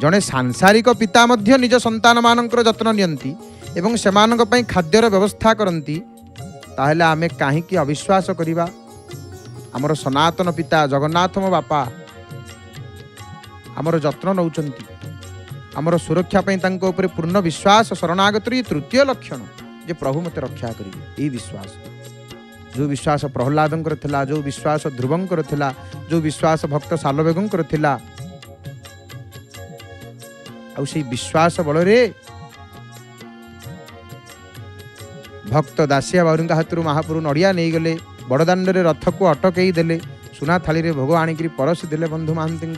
जड़े सांसारिक पिता मध्य निज संतान मानकर जत्न नियंती एवं सेमानक पई खाद्यर व्यवस्था करती ताहेले आमे काहे कि अविश्वास करिबा हमर सनातन पिता जगन्नाथ मो बापा हमर जत्न नौचंती हमर सुरक्षा पई तांको ऊपर पूर्ण विश्वास शरणागति तृतीय लक्षण जे प्रभु मते रक्षा करिवे। ई विश्वास जो विश्वास प्रहलादंकर थिला जो विश्वास ध्रुवंकर थिला जो विश्वास भक्त सालवेगंकर थिला आ से विश्वास बल रे भक्त दासिया बाउरींका हाथरू महाप्रभु नड़िया नहीं गले बड़दाण्ड रे रथ को अटकई देले सुना थाली रे भोग आनिक परस देले बंधु महांती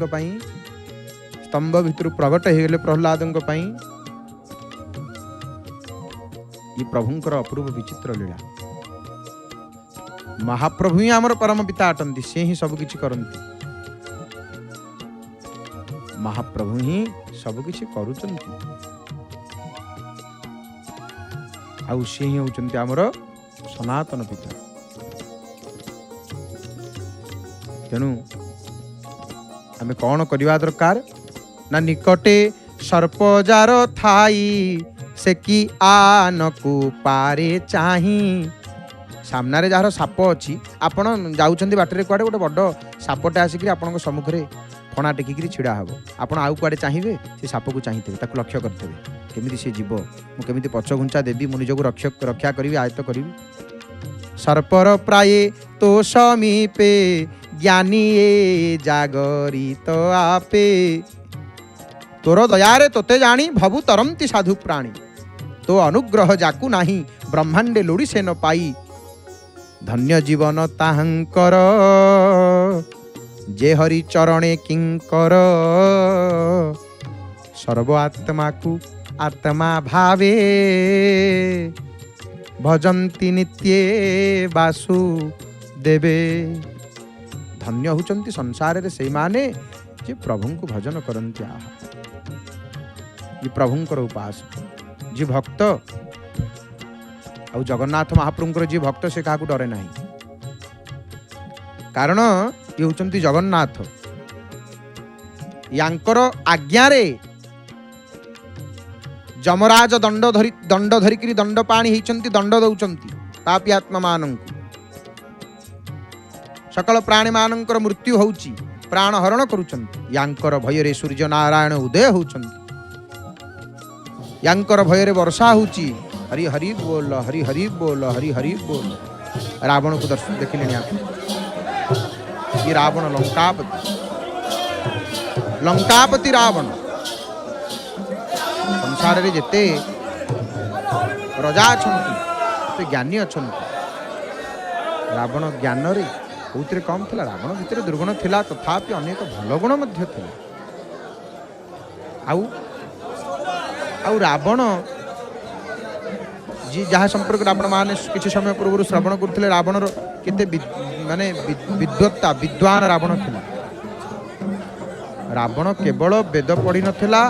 स्तंभ भितर प्रगट हो गले प्रहलादंक पई। ये प्रभुंकर अपूर्व विचित्र लीला महाप्रभु ही आमर परम पिता अटंती से ही सब किछि करंती महाप्रभु ही सब किछि करूचंती आउ से ही होचंती आमर सनातन पिता। तेणु आमे कौन करवा दरकार ना निकटे सर्पजार थाई से कि आनकु पारे चाही सामने जार साप अच्छी आपण जाउछंती बाटरे कुआडे गोटे बड़ सापटे आसिक आपण सम्मुखें फणा टेकिकी छिड़ा हम आपण आउ कुआडे चाहिए से साप को चाहिए ताकू लक्ष्य करते केमिति से जीव मुझे पछ घुंचा देवी मु निजक रक्षा करी आयत्त करी सर्पर प्राये तो समीपे ज्ञानी जागरी तो आपे तोर दयारे तोते जानी भवु तरंती साधु प्राणी तो अनुग्रह जाकु नाही ब्रह्मांडे लोड़ी से न पाई धन्य जीवन ताहंकर जे हरि चरणे किंकर सर्व आत्मा को आत्मा भावे भजंती नित्ये वासु देवे धन्य होचंती संसार रे से माने जे प्रभु को भजन करंती आहा ये प्रभुंकर उपासक जी भक्त आउ जगन्नाथ महाप्रभुंकर जी भक्त से काकू डरे नहीं कारण ये होचंती जगन्नाथ यांकर आज्ञा रे जमराज दंड धरिकी दंड पाणी होइचंती दंड दौचंती पापी आत्मा मानंकु सकल प्राणी मानंकर मृत्यु होउची प्राण हरण करूचंती यांकर भयरे सूर्य नारायण उदय होउचंती यांकर भयरे वर्षा होउची हरि हरि बोल हरि हरि बोल हरि हरि बोल रावण को दर्शन देखिले ये रावण लंकापति रावण संसार रे जेते प्रजा अछंती ज्ञानी अछंती रावण ज्ञान रे बहुतरे कम थिला रावण भितर दुर्गुण थिला तथापि अनेक भल गुण मध्य थिला आउ रावण जी जहाँ संपर्क आपण माने किछि समय पूर्व श्रवण करथिले रावणर केते माने विद्वत्ता विद्वान रावण थिला रावण केवल वेद पढ़ी नथिला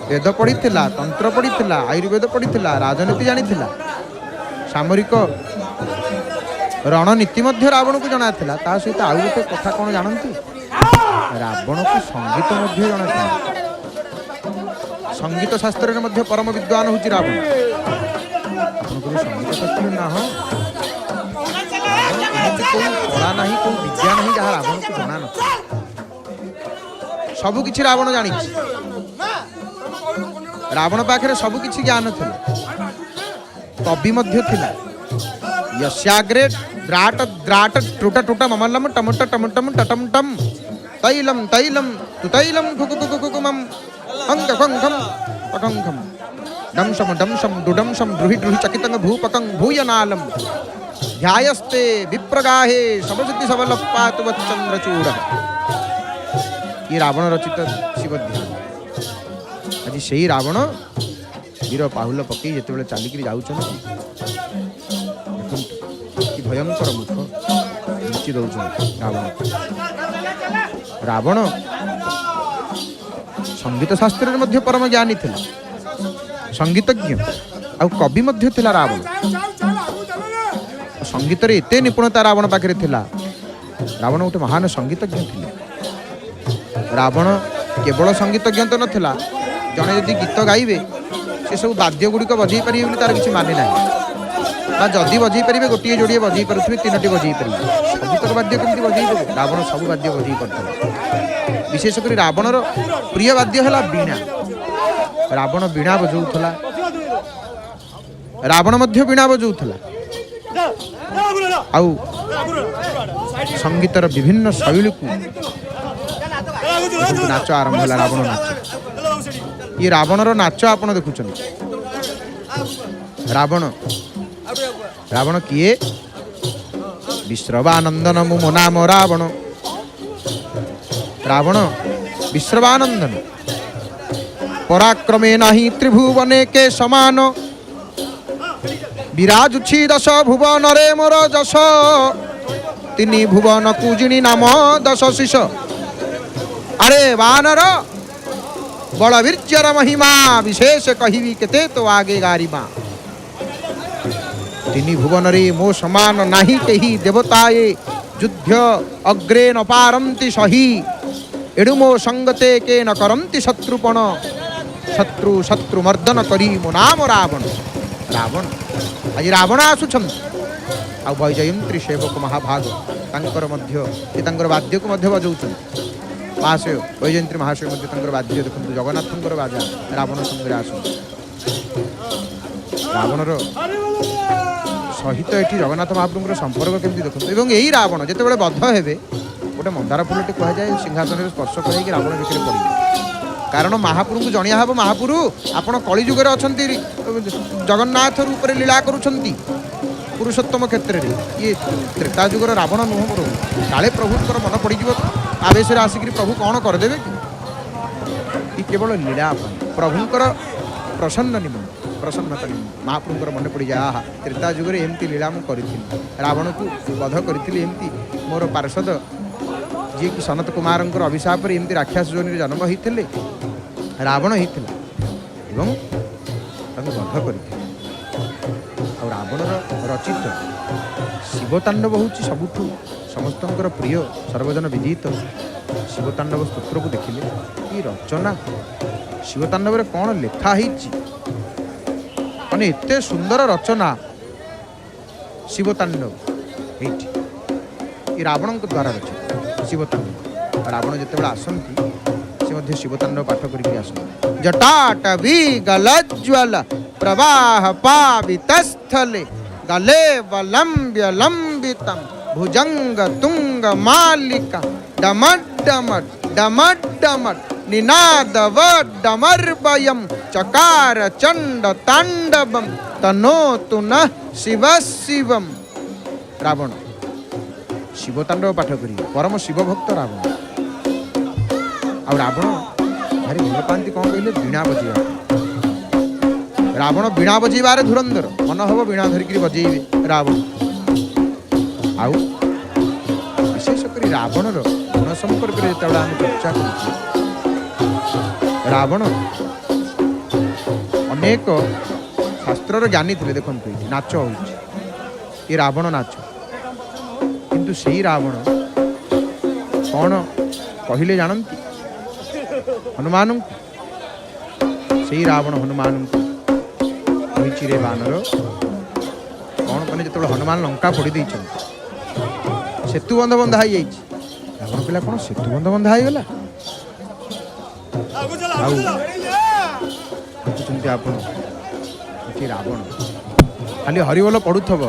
वेद पढ़ीथिला तंत्र पढ़ीथिला आयुर्वेद पढ़ीथिला राजनीति जानिथिला सामरिक रणनीति मध्य रावण को जଣା थिला ता सहित आउ गोटे कथा कोन जानंती रावण को संगीत मध्य जଣା थिला संगीत शास्त्र रे मध्य परम विद्वान होची रावण आपन को संगीत शास्त्र ना हो कोई कला नहीं कोई विद्या नहीं जहाँ रावण को जଣା न सबु किछि रावण जानि रावण पाखरे सबु किछि ज्ञान थिला कवि मध्य थिला यस्याग्रे द्राट द्राट टुटा टुटा ममल्लम टमट टमटम टटम टम तैलम तैलम तुतैलम कुकुकुकुकुमम अंग कंगम पकंगम दंशम दुडंशम द्रुहि द्रुहि चकितं भूपकं भूयनालम ध्यायस्ते विप्रगाहे सबसिद्धि सबलपात वच्चंद्रचूड़ ये रावण रचित शिवध्याय आज से रावण वीर पाहुल पकई जिते चलिक जाऊँ भयंकर मुख लुचि दौरान रावण संगीत शास्त्र में परम ज्ञानी थिला संगीतज्ञ आ कवि मध्य थिला रावण संगीत रे एते निपुणता रावण पाखरे थिला रावण गोटे महान संगीतज्ञ थिले रावण केवल संगीतज्ञ तो नथिला जने यदि गीत गाइबे से सब वाद्य गुड़िक बजई पारे बोली तार किसी माने ना जदि बजई पारे गोटे जोड़े बजई पारे तीनोटी बजई पारे सबुतक वाद्य केमती बजई देवे रावण सब वाद्य बजई करता विशेषकर रावणर प्रिय वाद्य है वीणा रावण वीणा बजाऊला रावण मध्य वीणा बजाऊला आउ संगीतर विभिन्न शैली को नाच आरंभ है रावण नाच ये रावणर नाच आपण देखुं रावण रावण किए विश्रवानंदन मो नाम रावण रावण विश्रवानंदन पराक्रमे नहीं त्रिभुवने के समान विराजुछि दश भुवन रे मोर जश तिनी भुवन कुजिणी नाम दश शिष अरे वानर बलवीर्यर महिमा विशेष कहिबी केते तो आगे गारिमा तिनी भुवन रे मो समान नाही केही देवताए युद्ध अग्रे न पारंती सही एडु मो संगते के न करंती शत्रुपण शत्रु शत्रु मर्दन करी मो नाम रावण रावण आज रावण आसुछन आ वैजयंत्री सेवक महाभाग तांकर मध्य ए तांकर वाद्य को मध्य बजाउछन महाशय वैजयंत्री महाशय मध्य तांकर वाद्य देखंतु जगन्नाथंकर बाजा रावण संगे आसु रावणर सहित एठी जगन्नाथ महाप्रभुଙ୍କର संपर्क केमती देखंतु एवं एही रावण जेते बेले बद्ध हेबे गोटे मंदार फूलटी कह जाए सिंहासन स्पर्श कर रावण भितर पड़े कारण महाप्रभु को जणिया हब महाप्रभु आपण कलिजुगर अछंती जगन्नाथ रूप रे लीला करूछंती पुरुषोत्तम क्षेत्र में ये त्रेता जुगर रावण नुह प्रभु काले प्रभुंर मन पड़ आवेश आसिक प्रभु कौन करदेवे कि केवल लीला प्रभुंर प्रसन्न निमंत प्रसन्नता निमंत महाप्रभुंर मन पड़ जाए आहा त्रेता जुगर एमती लीला मुझे रावण को बध करी एमती मोर पार्षद जी कि सनत कुमार अभिशाप एमती राक्षस जोनि जन्म होते रावण होता बध कर रावणर रचित शिवतांडव हूँ सबुठ समस्त प्रिय सर्वजन विदित शिवतांडव स्तोत्र को देखिले कि रचना शिवतांडव कौन लिखाही माने एते सुंदर रचना शिवतांडव ये रावण द्वारा रचित शिवतांडव रावण जिते आसती से शिवतांडव पाठ करके आस जटाटवी गलज्वल प्रवाह पावितस्थले गले वलंब्य लंबितम भुजंग तुंग मालिका डमट डमट डमट डमट निनादव डमर्वयम चकार चंड तांडवम तनोतु न शिव शिवम रावण शिवतांडव पाठ करी परम शिव भक्त रावण आ रावण भारी भल पाती कौन कहले वीणा बजेवा रावण वीणा बजेबार धुरंधर मन हम वीणा धरिक बजेबे रावण आउ विशेषकर रावणर गुण संपर्क में जो आम चर्चा कर रावण अनेक शास्त्र ज्ञानी थे देखो नाच हो रावण नाच किंतु से रावण कौन कहले जानती हनुमान से रावण हनुमान रे बानर कौन कने जो हनुमान लंका पोड़ी सेतु बंध बंधा हो रावण कहला कौन सेतु बंध बंधा हो गला आप रावण खाली हरिबोल पढ़ुथब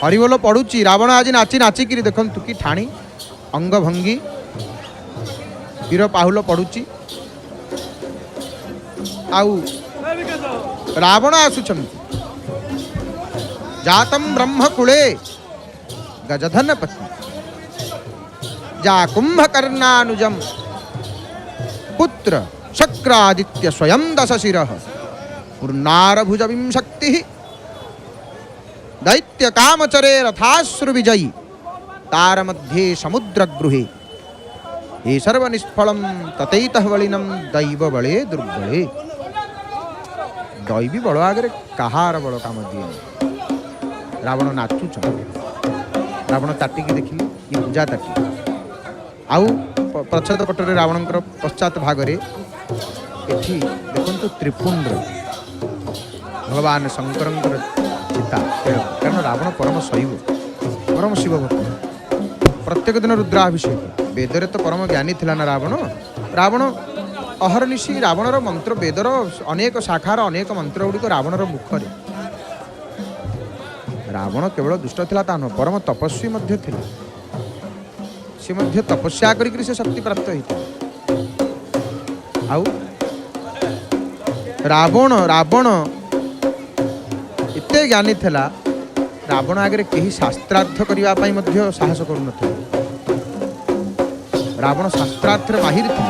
हरिबोल पढ़ुची रावण आज नाची नाचिक देखु कि ठाणी अंग भंगी वीर पाहुल पढ़ुची आउ रावण आसुचंती जातम ब्रह्मकुले गजधन पत्नी जा कुंभकर्णानुजम पुत्र शक्रादित्य स्वयं दशशिरः पूर्णारभुज विंशक्ति दैत्य कामचरे रथाश्रु विजयी तार मध्ये समुद्र गृहे ये सर्व निष्फलम ततैतः बलिनम दैव बले दुर्बले दैवी बल आगे कहार बल काम दिए रावण नाचुच रावण ताटिकी देखिले ये पूजा ताटी आउ प्रच्छद पटरे रावणकर पश्चात भागरे एठी देखंतु त्रिपुंड भगवान शंकर चिता कारण रावण परम शैव परम शिव भक्त प्रत्येक दिन रुद्राभिषेक वेदरे तो परम ज्ञानी थिला ना रावण रावण अहरनिशी रावणर मंत्र वेदर अनेक शाखार अनेक मंत्र गुड़िक रावणर मुखरे रावण केवल दुष्ट थिला ता न परम तपस्वी मध्य थिला से मध्य तपस्या करी से शक्ति प्राप्त होता आउ रावण रावण एते ज्ञानी थिला रावण आगे कहीं शास्त्रार्थ करने मध्य साहस करू नथिले रावण शास्त्रार्थ माहिर थी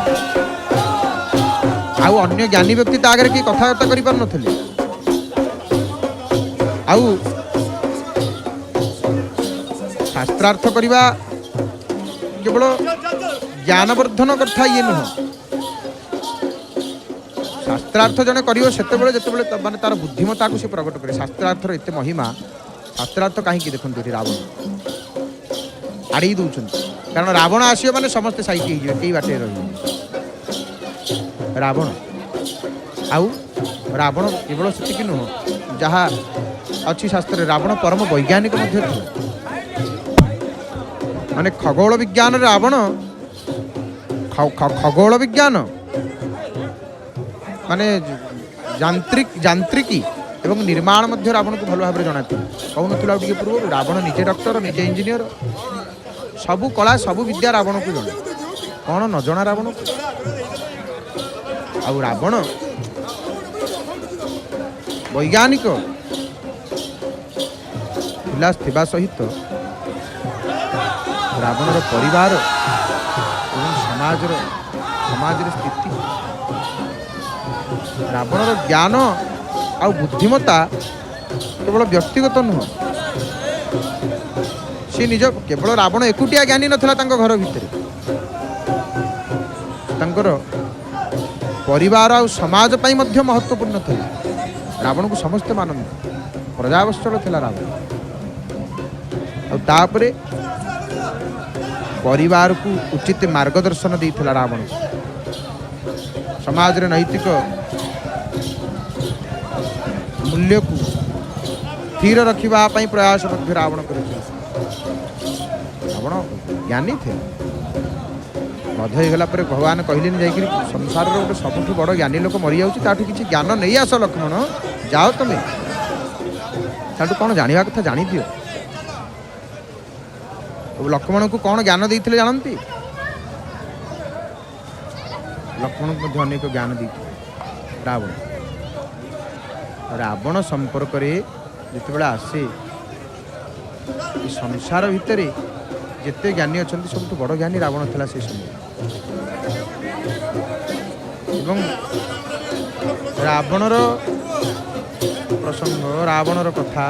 आउ अन्य ज्ञानी व्यक्ति आगे कि कथबार्ता करि पार नथिले आउ शास्त्रार्थ करवा केवल ज्ञानवर्धन कथा ये नुह शास्त्रार्थ जने करियो सेतेबेले जेतेबेले माने तार बुद्धिमता को से प्रकट करे शास्त्रार्थर एते महिमा शास्त्रार्थ कहीं देखते रावण आड़े दौरान कारण रावण आसो मैंने समस्ते साइड कई बाटे रही रावण आउ रावण केवल से नुह जहाँ अच्छी शास्त्र रावण परम वैज्ञानिक माने खगोल विज्ञान रावण खगोल विज्ञान माने यांत्रिकी एवं निर्माण मध्य रावण को भल भाव जना कहून पूर्व रावण निजे डॉक्टर निजे इंजीनियर सबू कला सबू विद्या रावण को जना कौन न जना रावण को ଆଉ ରାବଣ ବୈଜ୍ଞାନିକ ଥିବା ସହିତ ରାବଣର ପରିବାର ଏବଂ ସମାଜର ସ୍ଥିତି, ରାବଣର ଜ୍ଞାନ ଆଉ ବୁଦ୍ଧିମତ୍ତା କେବଳ ବ୍ୟକ୍ତିଗତ ନୁହଁ। ସେ ନିଜ କେବଳ ରାବଣ ଏକୁଟିଆ ଜ୍ଞାନୀ ନଥିଲା ତାଙ୍କ ଘର ଭିତରେ, ତାଙ୍କର ପରିବାର ଆଉ ସମାଜ ପାଇଁ ମଧ୍ୟ ମହତ୍ୱପୂର୍ଣ୍ଣ ଥିଲା। ରାବଣକୁ ସମସ୍ତେ ମାନନ୍ତି, ପ୍ରଜାବତ୍ସଳ ଥିଲା ରାବଣ। ଆଉ ତାପରେ ପରିବାରକୁ ଉଚିତ ମାର୍ଗଦର୍ଶନ ଦେଇଥିଲା ରାବଣ। ସମାଜରେ ନୈତିକ ମୂଲ୍ୟକୁ ସ୍ଥିର ରଖିବା ପାଇଁ ପ୍ରୟାସ ମଧ୍ୟ ରାବଣ କରିଥିଲା। ରାବଣ ଜ୍ଞାନୀ ଥିଲା। ବଧ ହେଇଗଲା ପରେ ଭଗବାନ କହିଲେନି ଯାଇକରି ସଂସାରର ଗୋଟେ ସବୁଠୁ ବଡ଼ ଜ୍ଞାନୀ ଲୋକ ମରିଯାଉଛି, ତାଠୁ କିଛି ଜ୍ଞାନ ନେଇ ଆସ ଲକ୍ଷ୍ମଣ, ଯାଅ ତମେ ତାଠୁ କ'ଣ ଜାଣିବା କଥା ଜାଣିଦିଅ। ଲକ୍ଷ୍ମଣଙ୍କୁ କ'ଣ ଜ୍ଞାନ ଦେଇଥିଲେ ଜାଣନ୍ତି? ଲକ୍ଷ୍ମଣଙ୍କୁ ମଧ୍ୟ ଅନେକ ଜ୍ଞାନ ଦେଇଥିଲେ ରାବଣ। ରାବଣ ସମ୍ପର୍କରେ ଯେତେବେଳେ ଆସେ, ଏ ସଂସାର ଭିତରେ ଯେତେ ଜ୍ଞାନୀ ଅଛନ୍ତି ସବୁଠୁ ବଡ଼ ଜ୍ଞାନୀ ରାବଣ ଥିଲା ସେ ସମୟରେ। ଏବଂ ରାବଣର ପ୍ରସଙ୍ଗ, ରାବଣର କଥା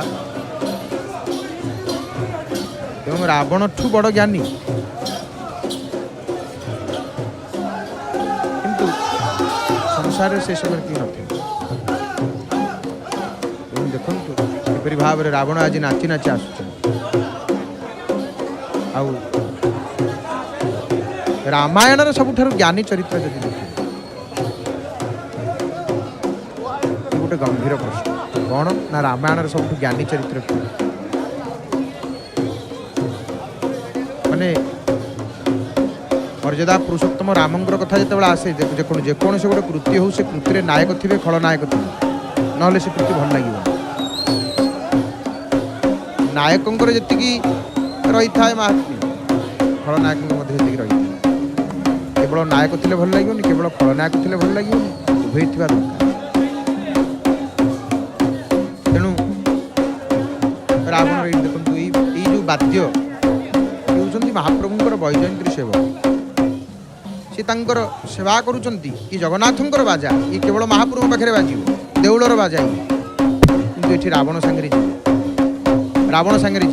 ଏବଂ ରାବଣଠୁ ବଡ଼ ଜ୍ଞାନୀ କିନ୍ତୁ ସଂସାରରେ ସେ ସମୟରେ କେହି ନଥିଲେ। ଏବଂ ଦେଖନ୍ତୁ କିପରି ଭାବରେ ରାବଣ ଆଜି ନାଚି ନାଚି ଆସୁଛନ୍ତି। ଆଉ ରାମାୟଣର ସବୁଠାରୁ ଜ୍ଞାନୀ ଚରିତ୍ର ଯଦି ଦେଖିବେ, ଗୋଟେ ଗମ୍ଭୀର ପ୍ରଶ୍ନ, କ'ଣ ନା ରାମାୟଣର ସବୁଠୁ ଜ୍ଞାନୀ ଚରିତ୍ର କିଏ? ମାନେ ମର୍ଯ୍ୟାଦା ପୁରୁଷୋତ୍ତମ ରାମଙ୍କର କଥା ଯେତେବେଳେ ଆସେ, ଯେକୌଣସି ଗୋଟେ କୃତି ହଉ, ସେ କୃତିରେ ନାୟକ ଥିବେ, ଖଳନାୟକ ଥିବେ, ନହେଲେ ସେ କୃତି ଭଲ ଲାଗିବ। ନାୟକଙ୍କର ଯେତିକି ରହିଥାଏ ମାହାତ୍ମ୍ୟ, ଖଳନାୟକଙ୍କ ମଧ୍ୟ ସେତିକି ରହିଥାଏ। କେବଳ ନାୟକ ଥିଲେ ଭଲ ଲାଗିବନି, କେବଳ ଖଳନାୟକ ଥିଲେ ଭଲ ଲାଗିବନି, ଉଭୟ ଥିବା ଦରକାର। ତେଣୁ ରାବଣର ଏଇ ଦେଖନ୍ତୁ, ଏଇ ଯୋଉ ବାଦ୍ୟ ହେଉଛନ୍ତି ମହାପ୍ରଭୁଙ୍କର ବୈଜୟନ୍ତୀ ସେବକ। ସେ ତାଙ୍କର ସେବା କରୁଛନ୍ତି କି ଜଗନ୍ନାଥଙ୍କର ବାଜା, ଇଏ କେବଳ ମହାପ୍ରଭୁଙ୍କ ପାଖରେ ବାଜିବ, ଦେଉଳର ବାଜା ଇଏ। କିନ୍ତୁ ଏଠି ରାବଣ ସାଙ୍ଗରେ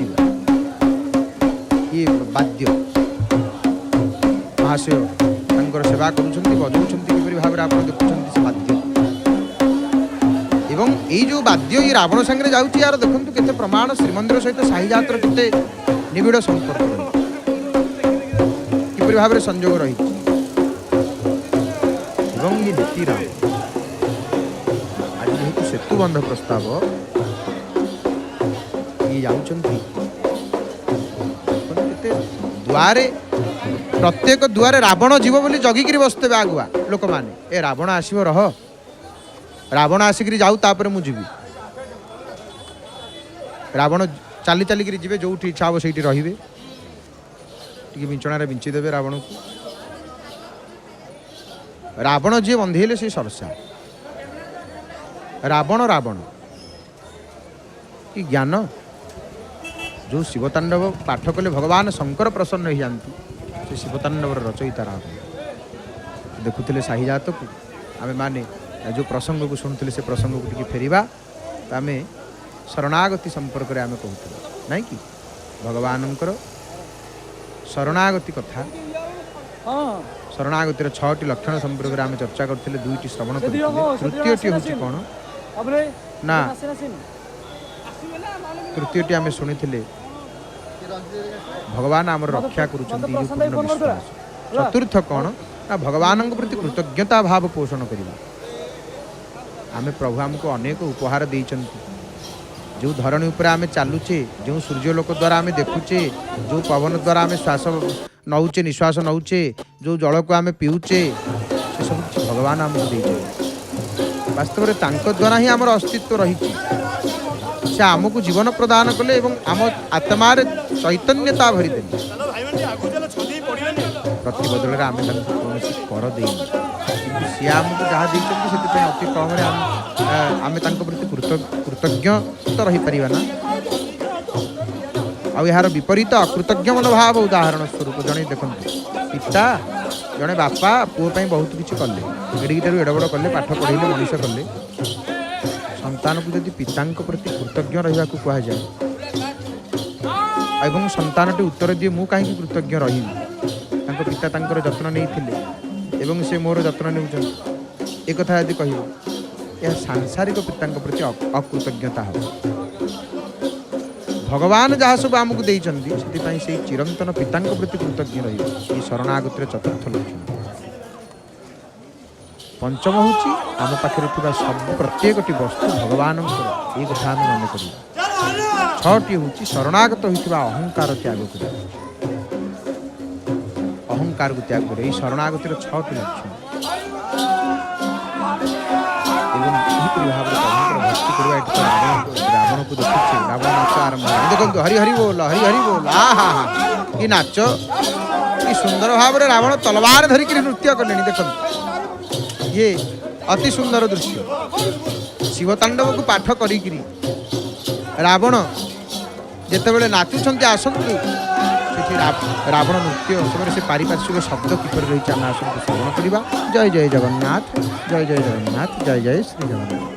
ଯିବ, ଇଏ ବାଦ୍ୟ ମହାଶୟ ତାଙ୍କର ସେବା କରୁଛନ୍ତି, ବଜାଉଛନ୍ତି କିପରି ଭାବରେ ଆପଣ ଦେଖୁଛନ୍ତି ସେ ବାଦ୍ୟ। ଏବଂ ଏଇ ଯୋଉ ବାଦ୍ୟ ଇଏ ରାବଣ ସାଙ୍ଗରେ ଯାଉଛି, ୟାର ଦେଖନ୍ତୁ କେତେ ପ୍ରମାଣ। ଶ୍ରୀମନ୍ଦିର ସହିତ ସାହିଜାତର କେତେ ନିବିଡ଼ ସମ୍ପର୍କ ରହିଛି, କିପରି ଭାବରେ ସଂଯୋଗ ରହିଛି। ଏବଂ ଇଏ ନୀତିରାମ ଆଜି ଯେହେତୁ ସେତୁବନ୍ଧ ପ୍ରସ୍ତାବ, ଇଏ ଯାଉଛନ୍ତି କେତେ ଦ୍ୱାରେ, ପ୍ରତ୍ୟେକ ଦୁଆରେ ରାବଣ ଯିବ ବୋଲି ଜଗିକିରି ବସିଥିବେ ଆଗୁଆ ଲୋକମାନେ। ଏ ରାବଣ ଆସିବ, ରହ, ରାବଣ ଆସିକିରି ଯାଉ, ତାପରେ ମୁଁ ଯିବି। ରାବଣ ଚାଲି ଚାଲିକିରି ଯିବେ, ଯୋଉଠି ଇଚ୍ଛା ହବ ସେଇଠି ରହିବେ, ଟିକେ ବିଞ୍ଚଣାରେ ବିଞ୍ଚି ଦେବେ ରାବଣକୁ। ରାବଣ ଯିଏ ବନ୍ଧେଇଲେ ସେ ସରସା। ରାବଣ କି ଜ୍ଞାନ! ଯେଉଁ ଶିବତାଣ୍ଡବ ପାଠ କଲେ ଭଗବାନ ଶଙ୍କର ପ୍ରସନ୍ନ ହେଇଯାଆନ୍ତି, ସେ ଶିବତାଣ୍ଡବର ରଚୟିତା ରାବଣ। ଦେଖୁଥିଲେ ସାହିଜାତକୁ, ଆମେମାନେ ଯେଉଁ ପ୍ରସଙ୍ଗକୁ ଶୁଣୁଥିଲେ ସେ ପ୍ରସଙ୍ଗକୁ ଟିକେ ଫେରିବା। ଆମେ ଶରଣାଗତି ସମ୍ପର୍କରେ ଆମେ କହୁଥିଲେ ନାଇଁ କି, ଭଗବାନଙ୍କର ଶରଣାଗତି କଥା, ଶରଣାଗତିର 6ଟି ଲକ୍ଷଣ ସମ୍ପର୍କରେ ଆମେ ଚର୍ଚ୍ଚା କରିଥିଲେ, 2ଟି ଶ୍ରବଣ କରିଥିଲେ। ତୃତୀୟଟି ହେଉଛି କ'ଣ ନା, ତୃତୀୟଟି ଆମେ ଶୁଣିଥିଲେ ଭଗବାନ ଆମର ରକ୍ଷା କରୁଛନ୍ତି, ପୂର୍ଣ୍ଣ ବିଶ୍ୱାସ। ଚତୁର୍ଥ କ'ଣ ନା, ଭଗବାନଙ୍କ ପ୍ରତି କୃତଜ୍ଞତା ଭାବ ପୋଷଣ କରିବା। ଆମେ ପ୍ରଭୁ ଆମକୁ ଅନେକ ଉପହାର ଦେଇଛନ୍ତି। ଯେଉଁ ଧରଣୀ ଉପରେ ଆମେ ଚାଲୁଛେ, ଯେଉଁ ସୂର୍ଯ୍ୟଲୋକ ଦ୍ୱାରା ଆମେ ଦେଖୁଛେ, ଯେଉଁ ପବନ ଦ୍ୱାରା ଆମେ ଶ୍ୱାସ ନେଉଛେ, ନିଶ୍ୱାସ ନେଉଛେ, ଯେଉଁ ଜଳକୁ ଆମେ ପିଉଛେ, ସେସବୁ କିଛି ଭଗବାନ ଆମକୁ ଦେଇଛନ୍ତି। ବାସ୍ତବରେ ତାଙ୍କ ଦ୍ୱାରା ହିଁ ଆମର ଅସ୍ତିତ୍ୱ ରହିଛି। ସେ ଆମକୁ ଜୀବନ ପ୍ରଦାନ କଲେ ଏବଂ ଆମ ଆତ୍ମାରେ ଚୈତନ୍ୟତା ଭରିଦେଲେ। ପ୍ରତିବଦଳରେ ଆମେ ତାଙ୍କୁ କୌଣସି କର ଦେଇନି। ସିଏ ଆମକୁ ଯାହା ଦେଇଛନ୍ତି ସେଥିପାଇଁ ଅତି କମରେ ଆମେ ତାଙ୍କ ପ୍ରତି କୃତଜ୍ଞ ତ ରହିପାରିବା ନା। ଆଉ ଏହାର ବିପରୀତ ଅକୃତଜ୍ଞ ମନୋଭାବ ଉଦାହରଣ ସ୍ୱରୂପ ଜଣେ ଦେଖନ୍ତୁ, ପିତା ଜଣେ ବାପା ପୁଅ ପାଇଁ ବହୁତ କିଛି କଲେ, ଏଡ଼ିକିଟାରୁ ଏଡ଼ ବଡ଼ କଲେ, ପାଠ ପଢ଼େଇଲେ, ମଣିଷ କଲେ। ସନ୍ତାନକୁ ଯଦି ପିତାଙ୍କ ପ୍ରତି କୃତଜ୍ଞ ରହିବାକୁ କୁହାଯାଏ ଏବଂ ସନ୍ତାନଟି ଉତ୍ତର ଦିଏ ମୁଁ କାହିଁକି କୃତଜ୍ଞ ରହିବି, ତାଙ୍କ ପିତା ତାଙ୍କର ଯତ୍ନ ନେଇଥିଲେ ଏବଂ ସେ ମୋର ଯତ୍ନ ନେଉଛନ୍ତି, ଏ କଥା ଯଦି କହିବ ଏହା ସାଂସାରିକ ପିତାଙ୍କ ପ୍ରତି ଅକୃତଜ୍ଞତା ହେବ। ଭଗବାନ ଯାହା ସବୁ ଆମକୁ ଦେଇଛନ୍ତି ସେଥିପାଇଁ ସେଇ ଚିରନ୍ତନ ପିତାଙ୍କ ପ୍ରତି କୃତଜ୍ଞ ରହିବ। ଏହି ଶରଣାଗତିର ଚତୁର୍ଥ ଲକ୍ଷଣ। ପଞ୍ଚମ ହେଉଛି ଆମ ପାଖରେ ଥିବା ସବୁ ପ୍ରତ୍ୟେକଟି ବସ୍ତୁ ଭଗବାନଙ୍କର, ଏଇ କଥା ଆମେ ମନେ କରିବା। ଛଅଟି ହେଉଛି ଶରଣାଗତ ହୋଇଥିବା ଅହଙ୍କାର ତ୍ୟାଗ କରିବା। ଅହଙ୍କାରକୁ ତ୍ୟାଗ କରିବା, ଏହି ଶରଣାଗତିର ଛଅଟି ଲକ୍ଷଣ। ଏବଂ ଏହିପରି ଭାବରେ ପ୍ରଭୁଙ୍କର ଭକ୍ତି କରିବା। ଏଠି ତ ରାବଣକୁ ଦେଖୁଛେ, ରାବଣ ନାଚ ଆରମ୍ଭ ହେଲା। ଦେଖନ୍ତୁ ହରି ହରି ବୋଲ, ହରି ହରି ବୋଲ, ଆହା ହା କି ନାଚ, କି ସୁନ୍ଦର ଭାବରେ ରାବଣ ତଲବାର ଧରିକିରି ନୃତ୍ୟ କଲେଣି। ଦେଖନ୍ତୁ ଇଏ ଅତି ସୁନ୍ଦର ଦୃଶ୍ୟ। ଶିବତାଣ୍ଡବକୁ ପାଠ କରିକିରି ରାବଣ ଯେତେବେଳେ ନାଚୁଛନ୍ତି ଆସନ୍ତୁ ସେଠି ରାବଣ ନୃତ୍ୟ ସମୟରେ ସେ ପାରିପାର୍ଶ୍ୱିକ ଶବ୍ଦ କିପରି ରହିଛି ଆମେ ଆସନ୍ତୁ ଶ୍ରବଣ କରିବା। ଜୟ ଜୟ ଜଗନ୍ନାଥ, ଜୟ ଜୟ ଜଗନ୍ନାଥ, ଜୟ ଜୟ ଶ୍ରୀ ଜଗନ୍ନାଥ।